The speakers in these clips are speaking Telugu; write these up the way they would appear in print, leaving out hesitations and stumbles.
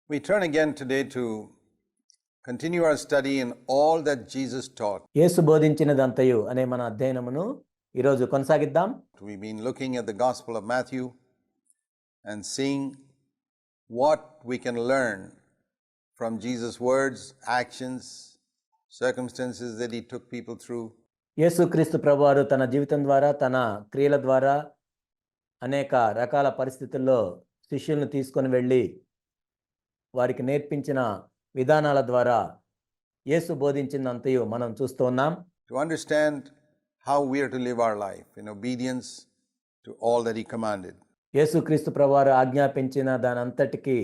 We turn again today to continue our study in all that Jesus taught. యేసు బోధించినదంతయు అనే మన అధ్యయనమును ఈరోజు కొనసాగిద్దాం. We've been looking at the Gospel of Matthew and seeing what we can learn from Jesus' words, actions, circumstances that he took people through. యేసుక్రీస్తు ప్రభువారు తన జీవితం ద్వారా తన క్రియల ద్వారా అనేక రకాల పరిస్థితుల్లో శిష్యులను తీసుకొని వెళ్ళి వారికి నేర్పించిన విధానాల ద్వారా యేసు బోధించినంతయు మనం చూస్తూ ఉన్నాం. To understand how we are to live our life in obedience to all that he commanded. యేసుక్రీస్తు ప్రభువారు ఆజ్ఞాపించిన దానంతటికి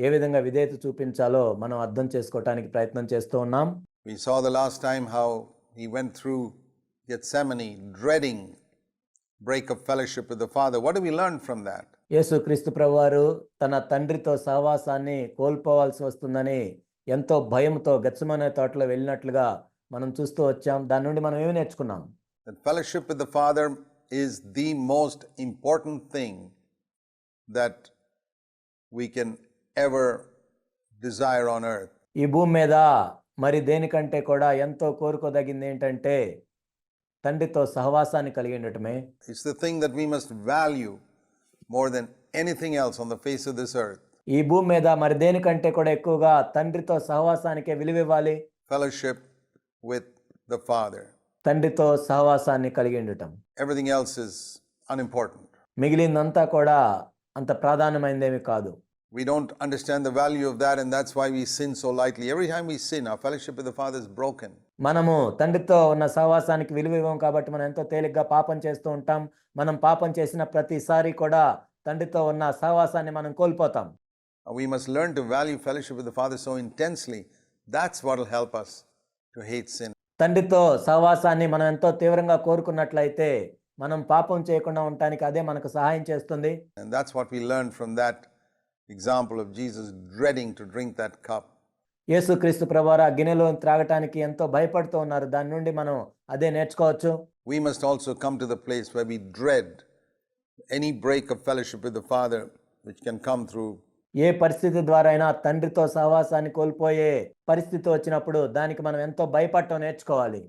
ఏ విధంగా విధేయత చూపించాలో మనం అర్థం చేసుకోవటానికి ప్రయత్నం చేస్తూ ఉన్నాం. We saw the last time how he went through Gethsemane dreading break of fellowship with the Father. What do we learn from that? యేసుక్రీస్తు ప్రభువారు తన తండ్రితో సహవాసాన్ని కోల్పోవాల్సి వస్తుందని ఎంతో భయంతో గెత్సెమనే తోటలో వెళ్ళినట్లుగా మనం చూస్తూ వచ్చాం. దాని నుండి మనం ఏమి నేర్చుకున్నాం? That fellowship with the Father is the most important thing that we can ever desire on earth. ఈ భూమి మీద మరి దేనికంటే కూడా ఎంతో కోరుకోదగింది ఏంటంటే తండ్రితో సహవాసాన్ని కలిగి ఉండటమే. It's the thing that we must value more than anything else on the face of this earth. ఈ భూమి మీద మరి దేనికంటే కూడా ఎక్కువగా తండ్రితో సహవాసానికే విలువివ్వాలి. Fellowship with the Father. తండ్రితో సహవాసాన్ని కలిగి ఉండటం. Everything else is unimportant. మిగిలిందంతా కూడా అంత ప్రాధాన్యమైనదేమి కాదు. We don't understand the value of that, and that's why we sin so lightly. Every time we sin, our fellowship with the Father is broken. మనము తండ్రితో ఉన్న సహవాసానికి విలువ ఇవ్వం కాబట్టి మనం ఎంతో తేలిగ్గా పాపం చేస్తూ ఉంటాం. మనం పాపం చేసిన ప్రతిసారి కూడా తండ్రితో ఉన్న సహవాసాన్ని మనం కోల్పోతాం. We must learn to value fellowship with the Father so intensely. That's what will help us to hate sin. తండ్రితో సహవాసాన్ని మనం ఎంతో తీవ్రంగా కోరుకున్నట్లయితే మనం పాపం చేయకుండా ఉండటానికి అదే మనకు సహాయం చేస్తుంది. And that's what we learn from that example of Jesus dreading to drink that cup. యేసుక్రీస్తు ప్రభువారు ఆ గిన్నెలో త్రాగటానికి ఎంతో భయపడుతూ ఉన్నారు. దాని నుండి మనం అదే నేర్చుకోవచ్చు. We must also come to the place where we dread any break of fellowship with the Father which can come through. ఏ పరిస్థితి ద్వారా అయినా తండ్రితో సహవాసాన్ని కోల్పోయే పరిస్థితి వచ్చినప్పుడు దానికి మనం ఎంతో భయపడటం నేర్చుకోవాలి.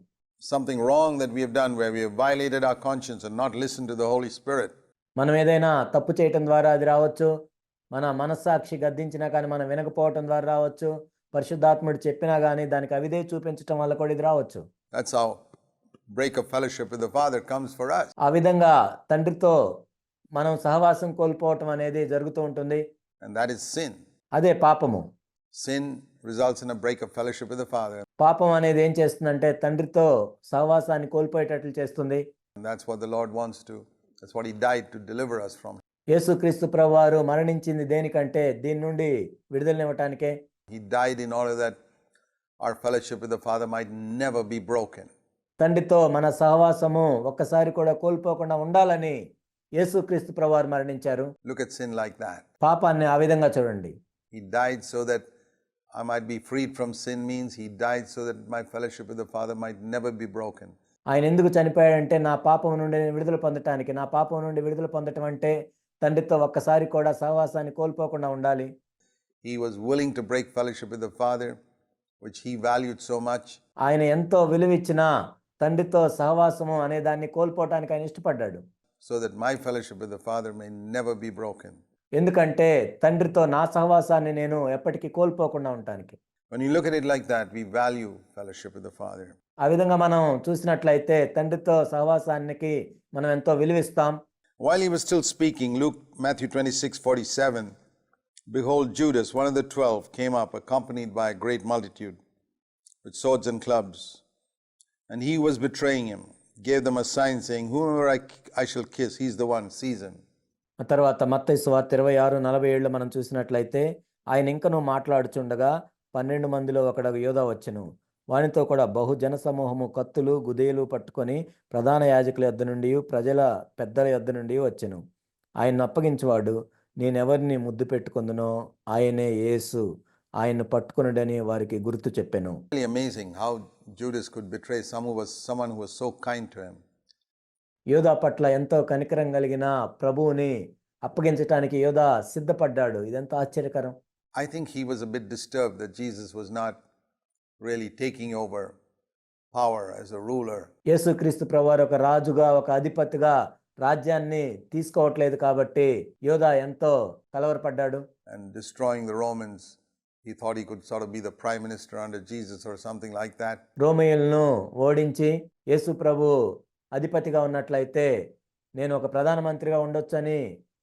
Something wrong that we have done where we have violated our conscience and not listened to the Holy Spirit. మనం ఏదైనా తప్పు చేయటం ద్వారా అది రావచ్చు. మన మనస్సాక్షి గద్దించినా కానీ మనం వినకపోవటం ద్వారా రావచ్చు. పరిశుద్ధాత్ముడు చెప్పినా కానీ దానికి అవిధేయత చూపించటం వల్ల కూడా ఇది రావచ్చు. That's how break of fellowship with the Father comes for us. ఆ విధంగా తండ్రితో మనం సహవాసం కోల్పోవటం అనేది జరుగుతూ ఉంటుంది. And that is sin. అదే పాపము. Sin results in a break of fellowship with the Father. పాపం అనేది ఏం చేస్తుందంటే తండ్రితో సహవాసాన్ని కోల్పోయేటట్లు చేస్తుంది. And that's what the Lord wants to. That's what he died to deliver us from. యేసుక్రీస్తు ప్రభువారు మరణించింది దేనికంటే దీని నుండి విడుదలనివ్వటానికే. He died in order that our fellowship with the Father might never be broken. తండ్రితో మన సహవాసము ఒక్కసారి కూడా కోల్పోకుండా ఉండాలని యేసుక్రీస్తు ప్రభువారు మరణించారు. Look at sin like that. పాపాన్ని ఆ విధంగా చూడండి. He died so that I might be freed from sin means he died so that my fellowship with the Father might never be broken. ఆయన ఎందుకు చనిపోయాడంటే నా పాపం నుండి విడుదల పొందటానికి. నా పాపం నుండి విడుదల పొందటం అంటే తండ్రితో ఒక్కసారి కూడా సహవాసాన్ని కోల్పోకుండా ఉండాలి. He was willing to break fellowship with the Father, which he valued so much. ఆయన ఎంతో విలువిచ్చిన తండ్రితో సహవాసము అనే దాన్ని కోల్పోవటానికి ఆయన ఇష్టపడ్డాడు. So that my fellowship with the Father may never be broken. ఎందుకంటే తండ్రితో నా సహవాసాన్ని నేను ఎప్పటికీ కోల్పోకుండా ఉండటానికి. When you look at it like that, we value fellowship with the Father. ఆ విధంగా మనం చూసినట్లయితే తండ్రితో సహవాసానికి మనం ఎంతో విలువిస్తాం. While he was still speaking, Matthew 26:47, behold, Judas, one of the 12, came up accompanied by a great multitude with swords and clubs, and he was betraying him, gave them a sign saying, whomever I shall kiss, he's the one, seize him. ఆ తర్వాత మత్తయి సువార్త 26:47 మనం చూసినట్లయితే ఆయన ఇంకనూ మాట్లాడుచుండగా 12 మందిలో ఒకడు యోధా వచ్చెను. వానితో కూడా బహు జన సమూహము కత్తులు గుదేలు పట్టుకొని ప్రధాన యాజకుల యొద్ద నుండి ప్రజల పెద్దల యొద్ద నుండి వచ్చెను. ఆయన్ను అప్పగించువాడు నేనెవరిని ముద్దు పెట్టుకొందునో ఆయనే యేసు, ఆయన్ను పట్టుకొనుడని వారికి గుర్తు చెప్పెను. Really amazing how Judas could betray someone who was so kind to him. యోధా పట్ల ఎంతో కనికరం కలిగిన ప్రభువుని అప్పగించటానికి యోధా సిద్ధపడ్డాడు. ఇదంతా ఆశ్చర్యకరం. I think he was a bit disturbed that Jesus was not really taking over power as a ruler. యేసుక్రీస్తు ప్రభువారు ఒక రాజుగా ఒక అధిపతిగా రాజ్యాన్ని తీసుకోవట్లేదు కాబట్టి యోధా ఎంతో కలవరపడ్డాడు. And destroying the Romans, he thought he could sort of be the prime minister under Jesus or something like that. రోమీయులను ఓడించి యేసు ప్రభు అధిపతిగా ఉన్నట్లయితే నేను ఒక ప్రధానమంత్రిగా ఉండొచ్చని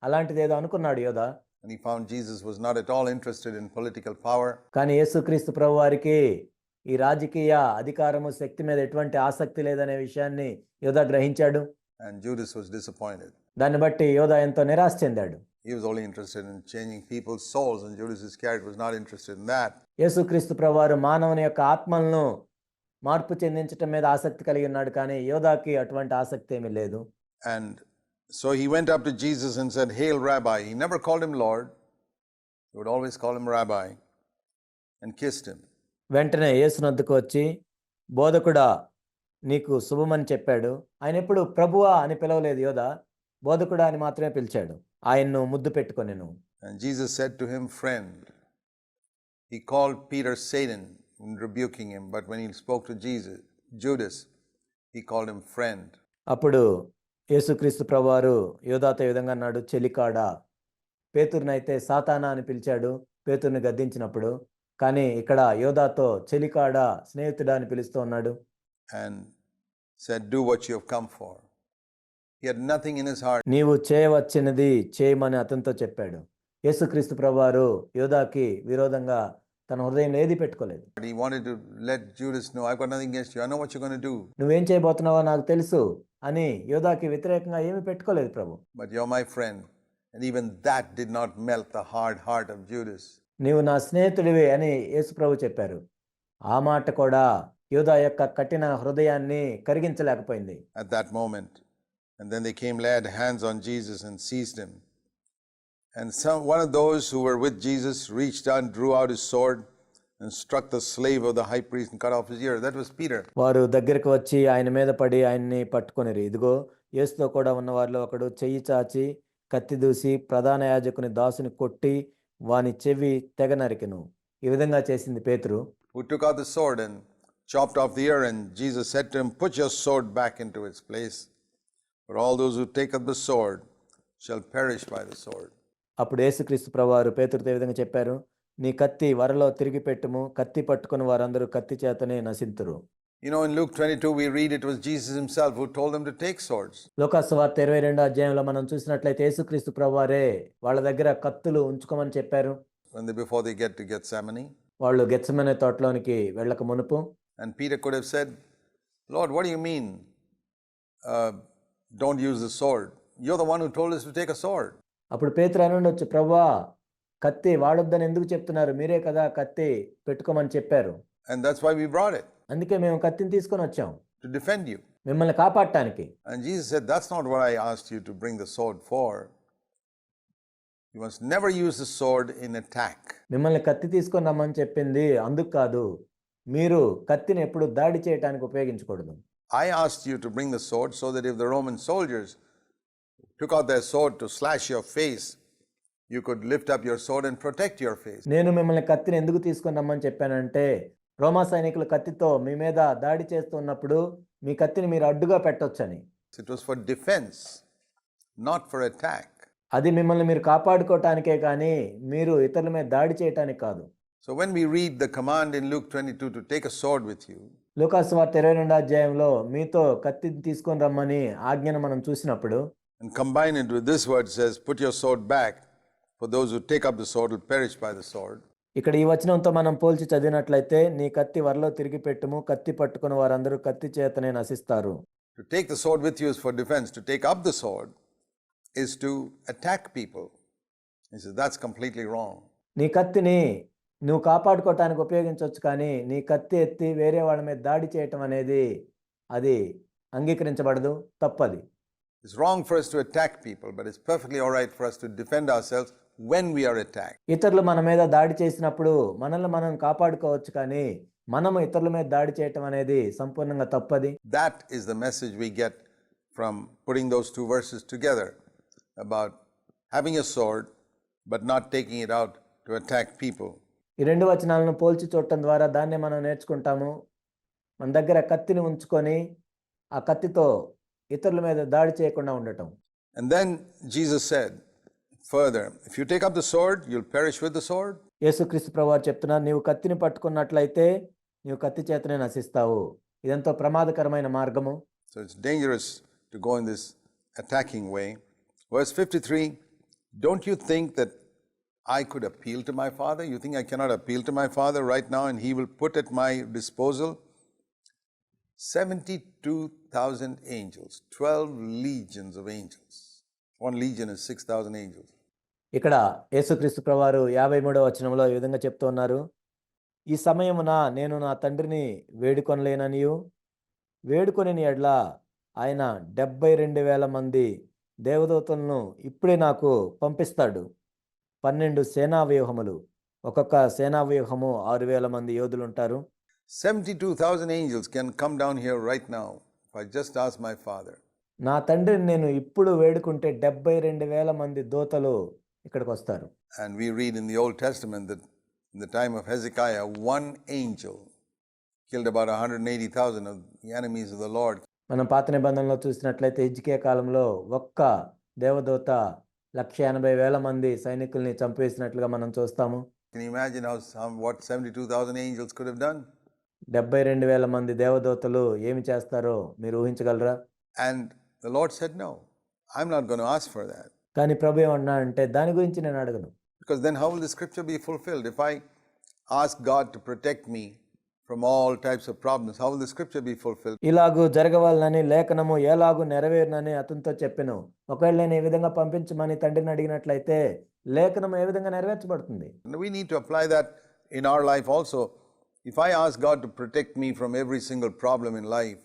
అలాంటిదేదో అనుకున్నాడు యోధా. And he found Jesus was not at all interested in political power. కానీ యేసుక్రీస్తు ప్రభువారికి ఈ రాజకీయ అధికారము శక్తి మీద ఎటువంటి ఆసక్తి లేదనే విషయాన్ని యోధా గ్రహించాడు. And Judas was disappointed. దాన్ని బట్టి యోధా ఎంతో నిరాశ చెందాడు. He was only interested in changing people's souls, and Judas Iscariot was not interested in that. యేసుక్రీస్తు ప్రభువారు మానవుని యొక్క ఆత్మలను మార్పు చెందించటం మీద ఆసక్తి కలిగి ఉన్నాడు, కానీ యోధాకి అటువంటి ఆసక్తి ఏమీ లేదు. And so he went up to Jesus and said, "Hail, Rabbi." He never called him Lord. He would always call him Rabbi, and kissed him. వెంటనే యేసునొద్దకు వచ్చి బోధకుడా నీకు శుభమని చెప్పాడు. ఆయన ఎప్పుడు ప్రభువా అని పిలవలేదు యోధా, బోధకుడా అని మాత్రమే పిలిచాడు. ఆయన్ను ముద్దు పెట్టుకొనెను. And Jesus said to him, "Friend." He called Peter Satan in rebuking him, but when he spoke to Judas, he called him friend. అప్పుడు యేసుక్రీస్తు ప్రభువారు యోధాతో ఈ విధంగా అన్నాడు, చెలికాడా. పేతురునైతే సాతానా అని పిలిచాడు పేతురుని గద్దించినప్పుడు, కానీ ఇక్కడ యోధాతో చెలికాడా, స్నేహితుడా అని పిలుస్తూ ఉన్నాడు. And said, "Do what you have come for." He had nothing in his heart. నీవు చేయవచ్చినది చేయమని అతనితో చెప్పాడు. యేసుక్రీస్తు ప్రభువారు యోధాకి విరోధంగా తన హృదయంలో ఏది పెట్టుకోలేదు. He wanted to let Judas know, "I've got nothing against you. I know what you're going to do. నువ్వేం చేయబోతున్నావో నాకు తెలుసు అని యోధాకి వ్యతిరేకంగా ఏమీ పెట్టుకోలేదు ప్రభు. But you're my friend." And even that did not melt the hard heart of Judas. నీవు నా స్నేహితుడివి అని యేసు ప్రభు చెప్పారు. ఆ మాట కూడా యోధా యొక్క కఠిన హృదయాన్ని కరిగించలేకపోయింది. At that moment. And then they came, laid hands on Jesus and seized him. And one of those who were with Jesus reached out and drew out his sword and struck the slave of the high priest and cut off his ear. That was Peter. వారు దగ్గరికి వచ్చి ఆయన మీద పడి ఆయన్ని పట్టుకొనిరి. ఇదిగో యేసుతో కూడా ఉన్న వారిలో ఒకడు చెయ్యి చాచి కత్తి దూసి ప్రధాన యాజకుని దాసుని కొట్టి వాని చెవి తెగ నరికెను. ఈ విధంగా చేసింది పేతురు. Who took out the sword and chopped off the ear, and Jesus said to him, "Put your sword back into its place. For all those who take up the sword shall perish by the sword." అప్పుడు యేసుక్రీస్తు ప్రభువారు పేతురుతో ఈ విధంగా చెప్పారు, నీ కత్తి వరలో తిరిగి పెట్టుము, కత్తి పట్టుకుని వారందరూ కత్తి చేతనే నశింతురు. You know, in Luke 22 we read it was Jesus himself who told them to take swords. లోకాసు వార్త 22వ అధ్యాయంలో మనం చూసినట్లయితే యేసుక్రీస్తు ప్రభువారే వాళ్ళ దగ్గర కత్తులు ఉంచుకోమని చెప్పారు. Before they get to Gethsemane. వాళ్ళు గెత్సెమనే తోటలోనికి వెళ్ళక మునుపు. And Peter could have said, "Lord, what do you mean? Don't use the sword. You're the one who told us to take a sword." అప్పుడు పేతురు అని ఉండొచ్చు, ప్రభువా కత్తి వాడొద్దని ఎందుకు చెప్తున్నారు, మీరే కదా కత్తి పెట్టుకోమని చెప్పారు. And that's why we brought it. అందుకే మేము కత్తిని తీసుకొని వచ్చాం, To defend you. మిమ్మల్ని కాపాడటానికి. And Jesus said, "That's not what I asked you to bring the sword for. You must never use the sword in attack." మిమ్మల్ని కత్తి తీసుకొని రమ్మని చెప్పింది అందుకు కాదు, మీరు కత్తిని ఎప్పుడు దాడి చేయడానికి ఉపయోగించకూడదు. I asked you to bring the sword so that if the Roman soldiers took out their sword to slash your face, you could lift up your sword and protect your face. నేను మిమ్మల్ని కత్తిని ఎందుకు తీసుకొని రమ్మని చెప్పానంటే, రోమా సైనికులు కత్తితో మీ మీద దాడి చేస్తున్నప్పుడు మీ కత్తిని మీరు అడ్డుగా పెట్టొచ్చని. It was for defense, not for attack. అది మిమ్మల్ని మీరు కాపాడుకోవటానికే కానీ మీరు ఇతరుల మీద దాడి చేయటానికి కాదు. So when we read the command in Luke 22 to take a sword with you, లూకాసు వార్త 22వ అధ్యాయంలో మీతో కత్తిని తీసుకొని రమ్మని ఆజ్ఞను మనం చూసినప్పుడు, and combine it with this word says, "Put your sword back, for those who take up the sword will perish by the sword." ఇక్కడ ఈ వచనంతో మనం పోల్చి చదివినట్లయితే, నీ కత్తి వరలో తిరిగి పెట్టుము, కత్తి పట్టుకుని వారందరూ కత్తి చేతనే నశిస్తారు. To take the sword with you is for defense. To take up the sword is to attack people. He says that's completely wrong. నీ కత్తిని నువ్వు కాపాడుకోవటానికి ఉపయోగించవచ్చు, కానీ నీ కత్తి ఎత్తి వేరే వాళ్ళ మీద దాడి చేయటం అనేది అది అంగీకరించబడదు, తప్పది. It's wrong for us to attack people, but it's perfectly all right for us to defend ourselves when we are attacked. ఇతరులు మన మీద దాడి చేసినప్పుడు మనల్ని మనం కాపాడుకోవచ్చు, కానీ మనము ఇతరుల మీద దాడి చేయటం అనేది సంపూర్ణంగా తప్పది. That is the message we get from putting those two verses together about having a sword but not taking it out to attack people. ఈ రెండు వచనాలను పోల్చి చూడటం ద్వారా దాన్నే మనం నేర్చుకుంటాము. మన దగ్గర కత్తిని ఉంచుకొని ఆ కత్తితో ఇతరుల మీద దాడి చేయకుండా ఉండటం. And then Jesus said further, if you take up the sword, you'll perish with the sword. యేసుక్రీస్తు ప్రభువారు చెప్తున్నారు, నీవు కత్తిని పట్టుకున్నట్లయితే నీవు కత్తి చేతనే నశిస్తావు. ఇదెంతో ప్రమాదకరమైన మార్గము. So it's dangerous to go in this attacking way. Verse 53, don't you think that I could appeal to my Father? You think I cannot appeal to my Father right now and he will put at my disposal 72,000 angels, 12 legions of angels. One legion is 6,000 angels. ఇక్కడ యేసుక్రీస్తు ప్రభువారు 53వ వచనంలో ఈ విధంగా చెప్తూ ఉన్నారు, ఈ సమయమున నేను నా తండ్రిని వేడుకొనలేననియు వేడుకొనిన యెడల ఆయన 72,000 మంది దేవదూతలను ఇప్పుడే నాకు పంపిస్తాడు. 12 సేనా వ్యూహములు, ఒక్కొక్క సేనా వ్యూహము 6,000 మంది యోధులు ఉంటారు. 72,000 angels can come down here right now if I just ask my Father. నా తండ్రిని నేను ఇప్పుడు వేడుకుంటే 72,000 మంది దూతలు ఇక్కడికి వస్తారు. And we read in the Old Testament that in the time of Hezekiah, one angel killed about 180,000 of the enemies of the Lord. మనం పాత నిబంధనలో చూసినట్లయితే హిజ్కియా కాలంలో ఒక్క దేవదూత 180,000 మంది సైనికుల్ని చంపేసినట్లుగా మనం చూస్తాము. Can you imagine what 72,000 angels could have done? 72,000 మంది దేవదూతలు ఏమి చేస్తారో మీరు ఊహించగలరా? And the Lord said, no, I'm not going to ask for that. కానీ ప్రభు ఏమన్నాడంటే దాని గురించి నేను అడగను. Because then how will the scripture be fulfilled? If I ask God to protect me from all types of problems, how will the scripture be fulfilled? ఇలాగూ జరగవాలని లేఖనము ఎలాగూ నెరవేరునని అతనితో చెప్పెను. ఒకవేళ నేను ఈ విధంగా పంపించమని తండ్రిని అడిగినట్లయితే లేఖనం ఏ విధంగా నెరవేర్చబడుతుంది? And we need to apply that in our life also. If I ask God to protect me from every single problem in life,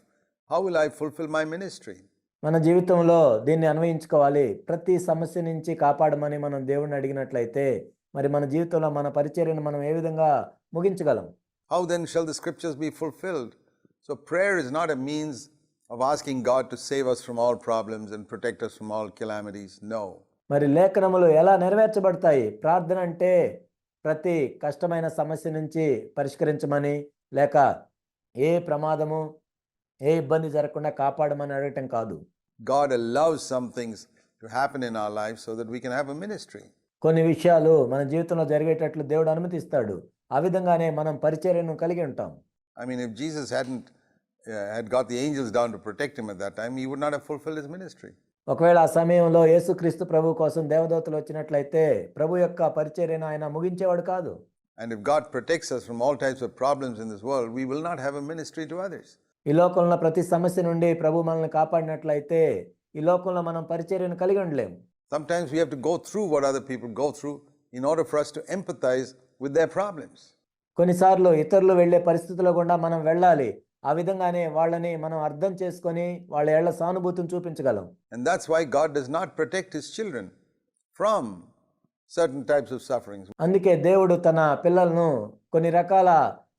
how will I fulfill my ministry? మన జీవితంలో దీన్ని అన్వయించుకోవాలి. ప్రతి సమస్య నుంచి కాపాడమని మనం దేవుణ్ణి అడిగినట్లయితే మరి మన జీవితంలో మన పరిచర్యను మనం ఏ విధంగా ముగించగలం? How then shall the scriptures be fulfilled? So prayer is not a means of asking God to save us from all problems and protect us from all calamities. No. మరి లేఖనములు ఎలా నెరవేర్చబడతాయి? ప్రార్థన అంటే ప్రతి కష్టమైన సమస్య నుంచి పరిష్కరించమని లేక ఏ ప్రమాదము ఏ ఇబ్బంది జరగకుండా కాపాడమని అడగటం కాదు. God allows some things to happen in our lives so that we can have a ministry. కొన్ని విషయాలు మన జీవితంలో జరిగేటట్లు దేవుడు అనుమతిస్తాడు. ఆ విధంగానే మనం పరిచర్యను కలిగి ఉంటాం. I mean, if Jesus had got the angels down to protect him at that time, he would not have fulfilled his ministry. ఒకవేళ ఆ సమయంలో యేసుక్రీస్తు ప్రభు కోసం దేవదూతలు వచ్చినట్లయితే ప్రభు యొక్క పరిచర్యను ఆయన ముగించేవాడు కాదు. And if God protects us from all types of problems in this world, we will not have a ministry to others. ఈ లోకంలో ప్రతి సమస్య నుండి ప్రభు మనల్ని కాపాడినట్లయితే ఈ లోకంలో మనం పరిచర్యను కలిగి ఉండలేము. Sometimes we have to go through what other people go through in order for us to empathize with their problems. కొన్నిసార్లు ఇతరులు వెళ్ళే పరిస్థితుల్లో గుండా మనం వెళ్ళాలి. ఆ విధంగానే వాళ్ళని మనం అర్థం చేసుకొని వాళ్ళ ఏళ్ల సానుభూతిని చూపించగలం. And that's why God does not protect his children from certain types of sufferings. అందుకే దేవుడు తన పిల్లలను కొన్ని రకాల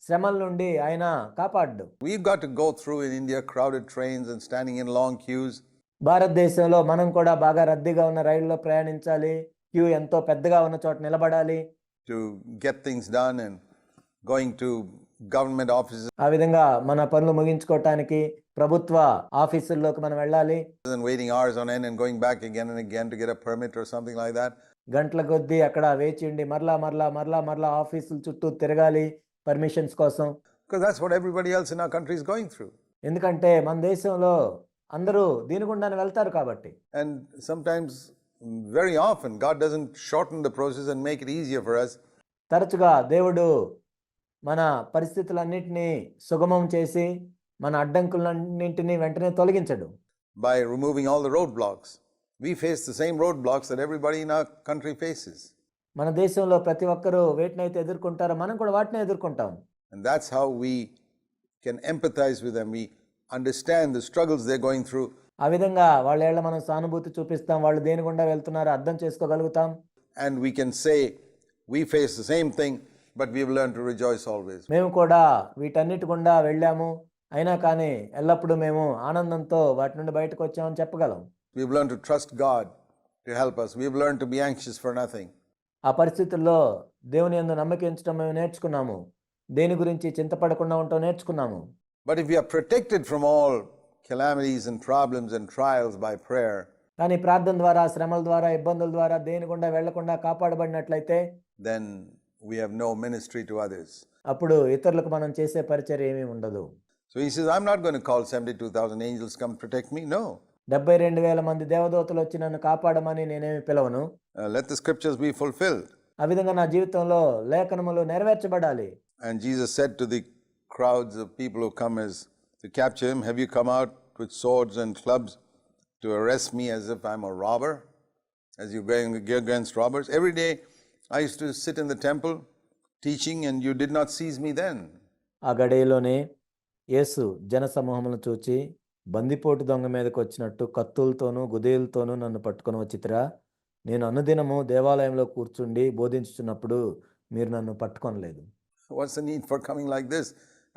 శ్రమల నుండి ఆయన కాపాడు. We've got to go through in India crowded trains and standing in long queues. భారతదేశంలో మనం కూడా బాగా రద్దీగా ఉన్న రైళ్లలో ప్రయాణించాలి. క్యూ ఎంతో పెద్దగా ఉన్న చోట నిలబడాలి. To get things done and going to government offices ఆ విధంగా మన పనులు ముగించుకోవటానికి ప్రభుత్వ ఆఫీసుల్లోకి మనం వెళ్ళాలి. and waiting hours on end and going back again and again to get a permit or something like that. గంటల కొద్దీ అక్కడ వేచి ఉండి మరలా ఆఫీసుల చుట్టూ తిరగాలి పర్మిషన్స్ కోసం. Because that's what everybody else in our country is going through. ఎందుకంటే మన దేశంలో అందరూ దీని గుండానే వెళ్తారు కాబట్టి. And sometimes, very often, God doesn't shorten the process and make it easier for us. తరచుగా దేవుడు మన పరిస్థితులన్నింటినీ సుగమం చేసి మన అడ్డంకులన్నింటినీ వెంటనే తొలగించడు. By removing all the roadblocks. We face the same roadblocks that everybody in our country faces. మన దేశంలో ప్రతి ఒక్కరూ వేటినైతే ఎదుర్కొంటారో మనం కూడా వాటినే ఎదుర్కొంటాం. And that's how we can empathize with them. We understand the struggles they're going through. ఆ విధంగా వాళ్ళ ఏళ్ళ మనం సానుభూతి చూపిస్తాం. వాళ్ళు దేని గుండా వెళ్తున్నారో అర్థం చేసుకోగలుగుతాం. And we can say, we face the same thing, but we've learned to rejoice always. మేము కూడా వీటన్నిటి గుండా వెళ్ళాము, అయినా కానీ ఎల్లప్పుడూ మేము ఆనందంతో వాటి నుండి బయటకు వచ్చామని చెప్పగలం. We've learned to trust God to help us. We've learned to be anxious for nothing. ఆ పరిస్థితుల్లో దేవుని యందు నమ్మకం ఉంచడం మేము నేర్చుకున్నాము. దేని గురించి చింతపడకుండా ఉండటం నేర్చుకున్నాము. But if we are protected from all calamities and problems and trials by prayer, కానీ ప్రార్థన ద్వారా, శ్రమల ద్వారా, ఇబ్బందుల ద్వారా దేని గుండా వెళ్లకుండా కాపాడబడినట్లయితే then we have no ministry to others. అప్పుడు ఇతరులకు మనం చేసే పరిచర్య ఏమీ ఉండదు. So he says, I'm not going to call 72,000 angels come protect me. No. 72,000 మంది దేవదూతలు వచ్చి నన్ను కాపాడమని నేనేమి పిలవను. Let the scriptures be fulfilled. ఆ విధంగా నా జీవితంలో లేఖనములు నెరవేర్చబడాలి. And Jesus said to the crowds of people who come as to capture him, have you come out with swords and clubs to arrest me as if I'm a robber, as you're going against robbers? Every day I used to sit in the temple teaching and you did not seize me then. ఆ గడియలోనే యేసు జనసమూహములను చూచి బందిపోటు దొంగ మీదకి వచ్చినట్టు కత్తులతోనూ గుదేలతోనూ నన్ను పట్టుకొని వచ్చితిరా. నేను అనుదినము దేవాలయంలో కూర్చుండి బోధించుచున్నప్పుడు మీరు నన్ను పట్టుకొనలేదు. What's the need for coming like this,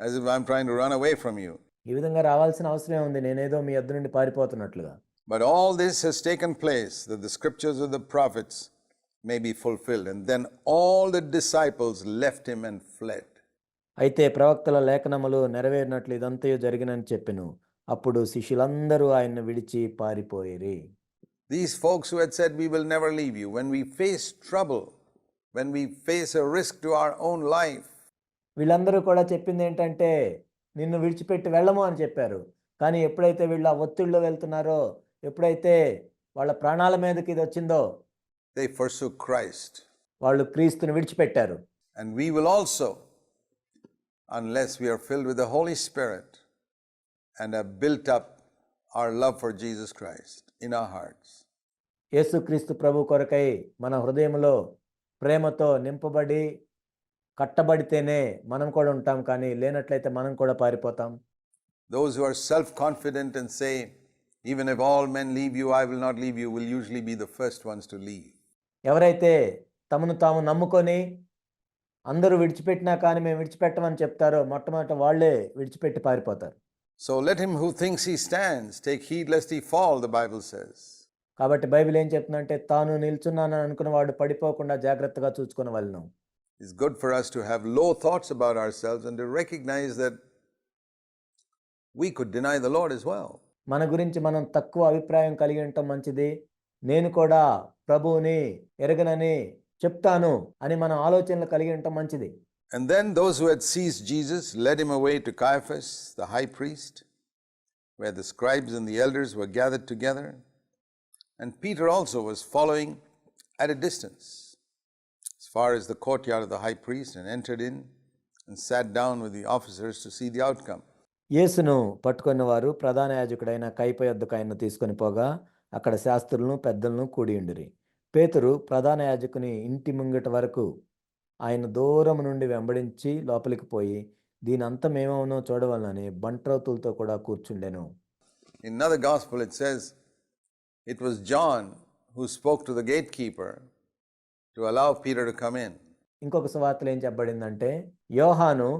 as if I'm trying to run away from you? ఈ విధంగా రావాల్సిన అవసరం ఉంది, నేనేదో మీ యొద్ద నుండి పారిపోతున్నట్లుగా. But all this has taken place that the scriptures of the prophets may be fulfilled. And then all the disciples left him and fled. అయితే ప్రవక్తల లేఖనములు నెరవేరినట్లు ఇదంతయు జరిగినని చెప్పెను. అప్పుడు శిష్యులందరూ ఆయన్ను విడిచి పారిపోయిరి. These folks who had said, we will never leave you, when we face trouble, when we face a risk to our own life, వీళ్ళందరూ కూడా చెప్పింది ఏంటంటే నిన్ను విడిచిపెట్టి వెళ్ళము అని చెప్పారు. కానీ ఎప్పుడైతే వీళ్ళు ఆ ఒత్తిడిలో వెళ్తున్నారో, ఎప్పుడైతే వాళ్ళ ప్రాణాల మీదకి ఇది వచ్చిందో they forsook Christ. వాళ్ళు క్రీస్తుని విడిచిపెట్టారు. And we will also, unless we are filled with the Holy Spirit and have built up our love for Jesus Christ in our hearts. యేసుక్రీస్తు ప్రభు కొరకై మన హృదయంలో ప్రేమతో నింపబడి కట్టబడితేనే మనం కూడా ఉంటాం. కానీ లేనట్లయితే మనం కూడా పారిపోతాం. Those who are self-confident and say, even if all men leave you, I will not leave you, will usually be the first ones to leave. ఎవరైతే తమను తాము నమ్ముకొని అందరూ విడిచిపెట్టినా కానీ మేము విడిచిపెట్టమని చెప్తారో మొట్టమొదట వాళ్ళే విడిచిపెట్టి పారిపోతారు. So let him who thinks he stands take heed lest he fall, the Bible says. కాబట్టి బైబిల్ ఏం చెప్తుందంటే తాను నిల్చున్నానని అనుకున్న వాడు పడిపోకుండా జాగ్రత్తగా చూసుకునే వాళ్ళను. It's good for us to have low thoughts about ourselves and to recognize that we could deny the Lord as well. మన గురించి మనం తక్కువ అభిప్రాయం కలిగి ఉండటం మంచిది. నేను కూడా ప్రభువుని ఎరగనని చెప్తాను అని మనం ఆలోచనలు కలిగి ఉండటం మంచిది. And then those who had seized Jesus led him away to Caiaphas, the high priest, where the scribes and the elders were gathered together. And Peter also was following at a distance, as far as the courtyard of the high priest, and entered in and sat down with the officers to see the outcome. యేసును పట్టుకున్న వారు ప్రధాన యాజకుడైన కయప యొద్దకు ఆయన్ను తీసుకొని పోగా అక్కడ శాస్త్రులను పెద్దలను కూడి ఉండిరి. పేతురు ప్రధాన యాజకుని ఇంటి ముంగట వరకు ఆయన దూరం నుండి వెంబడించి లోపలికి పోయి దీని అంతమేమవునో చూడవలనని బంట్రోతులతో కూడా కూర్చుండెను. In another gospel it says, it was John who spoke to the gatekeeper to allow Peter to come in. ఇంకొక సువార్తలో ఏం చెప్పబడిందంటే యోహాను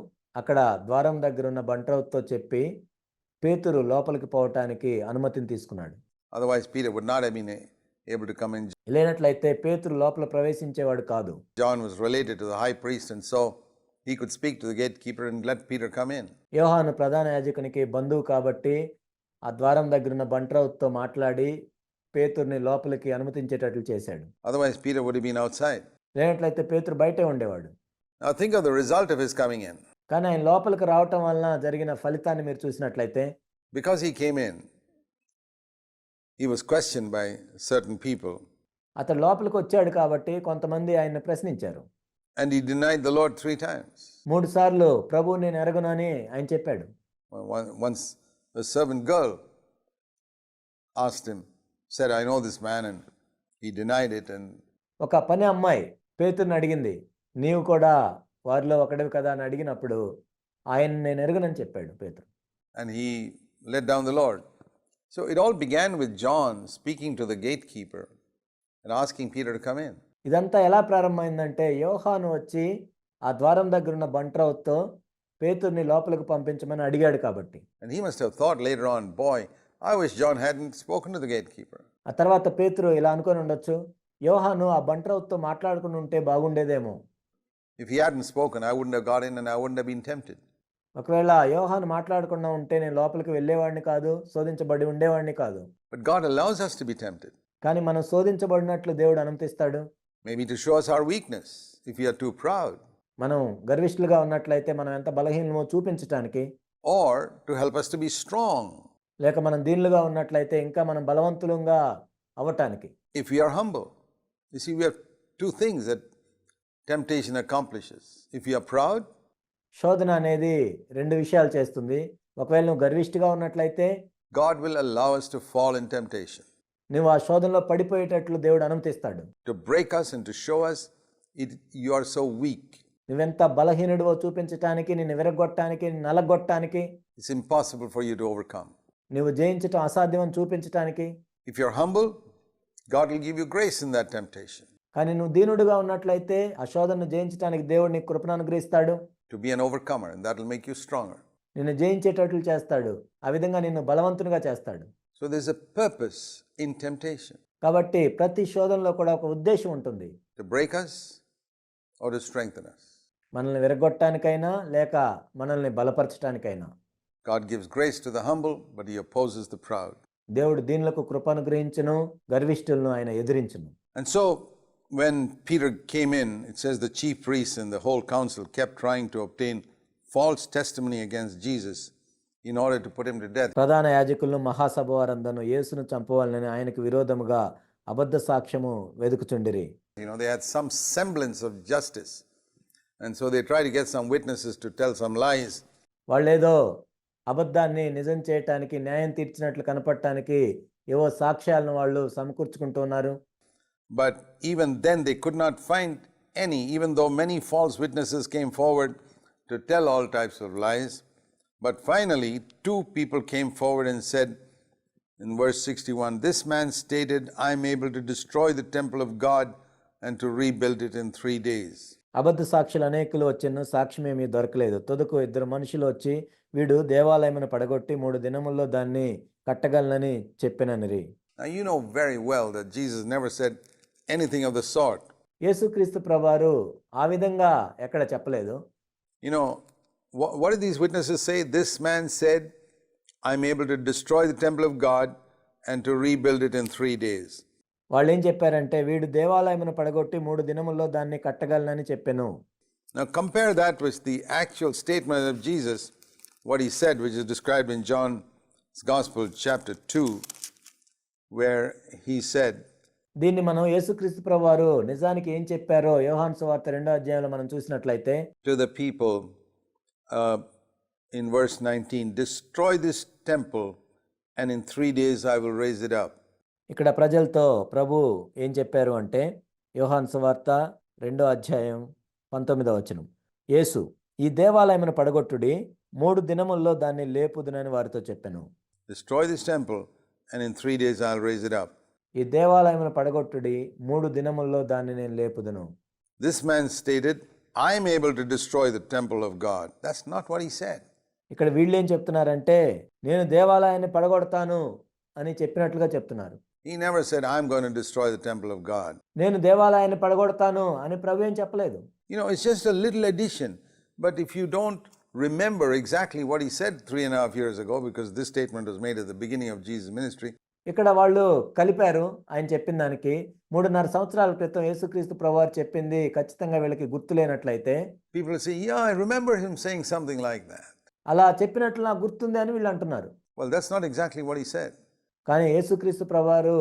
అక్కడ ద్వారం దగ్గర ఉన్న బంట్రోతుతో చెప్పి పేతురు లోపలికి పోవటానికి అనుమతిని తీసుకున్నాడు. Otherwise Peter would not have been able to come in. లేనట్లయితే పేతురు లోపల ప్రవేశించేవాడు కాదు. John was related to the high priest, and so he could speak to the gatekeeper and let Peter come in. యోహాను ప్రధాన యాజకునికి బంధువు కాబట్టి ఆ ద్వారం దగ్గర ఉన్న బంట్రోతుతో మాట్లాడి పేతురుని లోపలికి అనుమతించేటట్లు చేశాడు. Otherwise Peter would have been outside. లేనట్లయితే పేతురు బయటే ఉండేవాడు. Now think of the result of his coming in. కానీ ఆయన లోపలికి రావటం వలన జరిగిన ఫలితాన్ని మీరు చూసినట్లయితే Because he came in, he was questioned by certain people. అతడు లోపలికి వచ్చాడు కాబట్టి కొంతమంది ఆయన్ని ప్రశ్నించారు. And he denied the Lord 3 times. 3 సార్లు ప్రభువు నేను ఎరగను అని ఆయన చెప్పాడు. Once a servant girl asked him, said, I know this man, and he denied it. And ఒక పని అమ్మాయి పేతురుని అడిగింది, నీవు కూడా వారిలో ఒకడివి కదా అని అడిగినప్పుడు ఆయన నేను ఎరగనని చెప్పాడు పేతురు. and he let down the Lord. So it all began with John speaking to the gatekeeper and asking Peter to come in. ఇదంతా ఎలా ప్రారంభమైందంటే యోహాను వచ్చి ఆ ద్వారం దగ్గర ఉన్న బంట్రోతుతో పేతురుని లోపలికి పంపించమని అడిగాడు కాబట్టి. And he must have thought later on, boy, I wish John hadn't spoken to the gatekeeper. ఆ తర్వాత పేతురు ఇలా అనుకొని ఉండొచ్చు, యోహాను ఆ బంట్రౌతుతో మాట్లాడుకుని ఉంటే బాగుండేదేమో. If he hadn't spoken, I wouldn't have got in and I wouldn't have been tempted. ఒకవేళ యోహాను మాట్లాడకుండా ఉంటే నేను లోపలికి వెళ్ళేవాడిని కాదు, శోధించబడి ఉండేవాడిని కాదు. But God allows us to be tempted, కానీ మనం శోధించబడినట్లు దేవుడు అనుమతిస్తాడు. maybe to show us our weakness if we are too proud, మనం గర్విష్ఠులుగా ఉన్నట్లయితే మనం ఎంత బలహీనమో చూపించటానికి, or to help us to be strong లేక మనం దీనులుగా ఉన్నట్లయితే ఇంకా మనం బలవంతులుగా అవ్వటానికి. if we are humble. You see, we have two things that temptation accomplishes. If you are proud, శోధన అనేది రెండు విషయాలు చేస్తుంది. ఒకవేళ నువ్వు గర్విష్ఠిగా ఉన్నట్లయితే God will allow us to fall in temptation, నువ్వు ఆ శోధనలో పడిపోయేటట్లు దేవుడు అనుమతిస్తాడు. to break us and to show us you are so weak. నువ్వెంత బలహీనుడివో చూపించటానికి, నిన్ను విరగొట్టడానికి, నిన్ను నలగొట్టడానికి, It's impossible for you to overcome. నువ్వు జయించటం అసాధ్యం అని చూపించటానికి. If you're humble, God will give you grace in that temptation కానీ నువ్వు దీనుడిగా ఉన్నట్లయితే ఆ శోధనను జయించడానికి దేవుడు నీకు కృపను అనుగ్రహిస్తాడు. to be an overcomer, and that will make you stronger. నిన్ను జయించేటట్లు చేస్తాడు. ఆ విధంగా నిన్ను బలవంతునిగా చేస్తాడు. So there's a purpose in temptation, కాబట్టి ప్రతి శోధనలో కూడా ఒక ఉద్దేశం ఉంటుంది. to break us or to strengthen us. మనల్ని విరగొట్టడానికైనా లేక మనల్ని బలపరచడానికైనా. God gives grace to the humble, but he opposes the proud. దేవుడు దీనులకు కృప అనుగ్రహించును, గర్విష్ఠులను ఆయన ఎదిరించును. And so when Peter came in, it says the chief priests and the whole council kept trying to obtain false testimony against Jesus in order to put him to death. ప్రధాన యాజకులను మహాసభ వారందరూ యేసును చంపవాలని ఆయనకు విరోధముగా అబద్ధ సాక్ష్యము వెదుకుచుండిరి. They had some semblance of justice. And so they tried to get some witnesses to tell some lies. వాళ్ళేదో అబద్ధాన్ని నిజం చేయటానికి, న్యాయం తీర్చినట్లు కనపడటానికి ఏవో సాక్ష్యాలను వాళ్ళు సమకూర్చుకుంటూ ఉన్నారు. But even then they could not find any, even though many false witnesses came forward to tell all types of lies. But finally, two people came forward and said in verse 61, "This man stated, I am able to destroy the temple of God and to rebuild it in 3 days." అబద్ధ సాక్షులు అనేకులు వచ్చిన సాక్ష్యమేమీ దొరకలేదు. తుదకు ఇద్దరు మనుషులు వచ్చి వీడు దేవాలయమును పడగొట్టి 3 దినముల్లో దాన్ని కట్టగలనని చెప్పిననిరి. Now you know very well that Jesus never said anything of the sort. యేసుక్రీస్తు ప్రభువారు ఆ విధంగా ఎక్కడ చెప్పలేదు. You know, what did these witnesses say? This man said, I am able to destroy the temple of God and to rebuild it in 3 days. వాళ్ళు ఏం చెప్పారంటే వీడు దేవాలయమును పడగొట్టి 3 దినముల్లో దాన్ని కట్టగలనని చెప్పెను. Now compare that with the actual statement of Jesus, what he said, which is described in John's Gospel, chapter 2, where he said, దీన్ని మనం యేసుక్రీస్తు ప్రభువారు నిజానికి ఏం చెప్పారో యోహాను సువార్త 2వ అధ్యాయంలో మనం చూసినట్లయితే to the people in verse 19, "Destroy this temple, and in 3 days I will raise it up." ఇక్కడ ప్రజలతో ప్రభు ఏం చెప్పారు అంటే యోహాను సువార్త 2వ అధ్యాయం 19వ వచనం, యేసు ఈ దేవాలయమును పడగొట్టుడి 3 దినముల్లో దాన్ని లేపుదునని వారితో చెప్పెను. Destroy this temple, and in 3 days I'll raise it up. ఈ దేవాలయమును పడగొట్టుడి 3 దినముల్లో దాన్ని నేను లేపుదును. This man stated, I am able to destroy the temple of God. That's not what he said. ఇక్కడ వీళ్ళు ఏం చెప్తున్నారంటే నేను దేవాలయాన్ని పడగొడతాను అని చెప్పినట్లుగా చెప్తున్నారు. He never said, I'm going to destroy the temple of God. నేను దేవాలయాన్ని పడగొడతాను అని ప్రభు ఏం చెప్పలేదు. It's just a little addition. But if you don't remember exactly what he said 3.5 years ago, because this statement was made at the beginning of Jesus' ministry, ఇక్కడ వాళ్ళు కలిపారు ఆయన చెప్పిన దానికి. 3.5 సంవత్సరాల క్రితం యేసుక్రీస్తు ప్రభువారు చెప్పింది ఖచ్చితంగా వీళ్ళకి గుర్తులేనట్లయితే people will say, yeah, I remember him saying something like that. అలా చెప్పినట్లు నాకు గుర్తుంది అని వీళ్ళు అంటున్నారు. Well, that's not exactly what he said. కానీ యేసుక్రీస్తు ప్రభువారు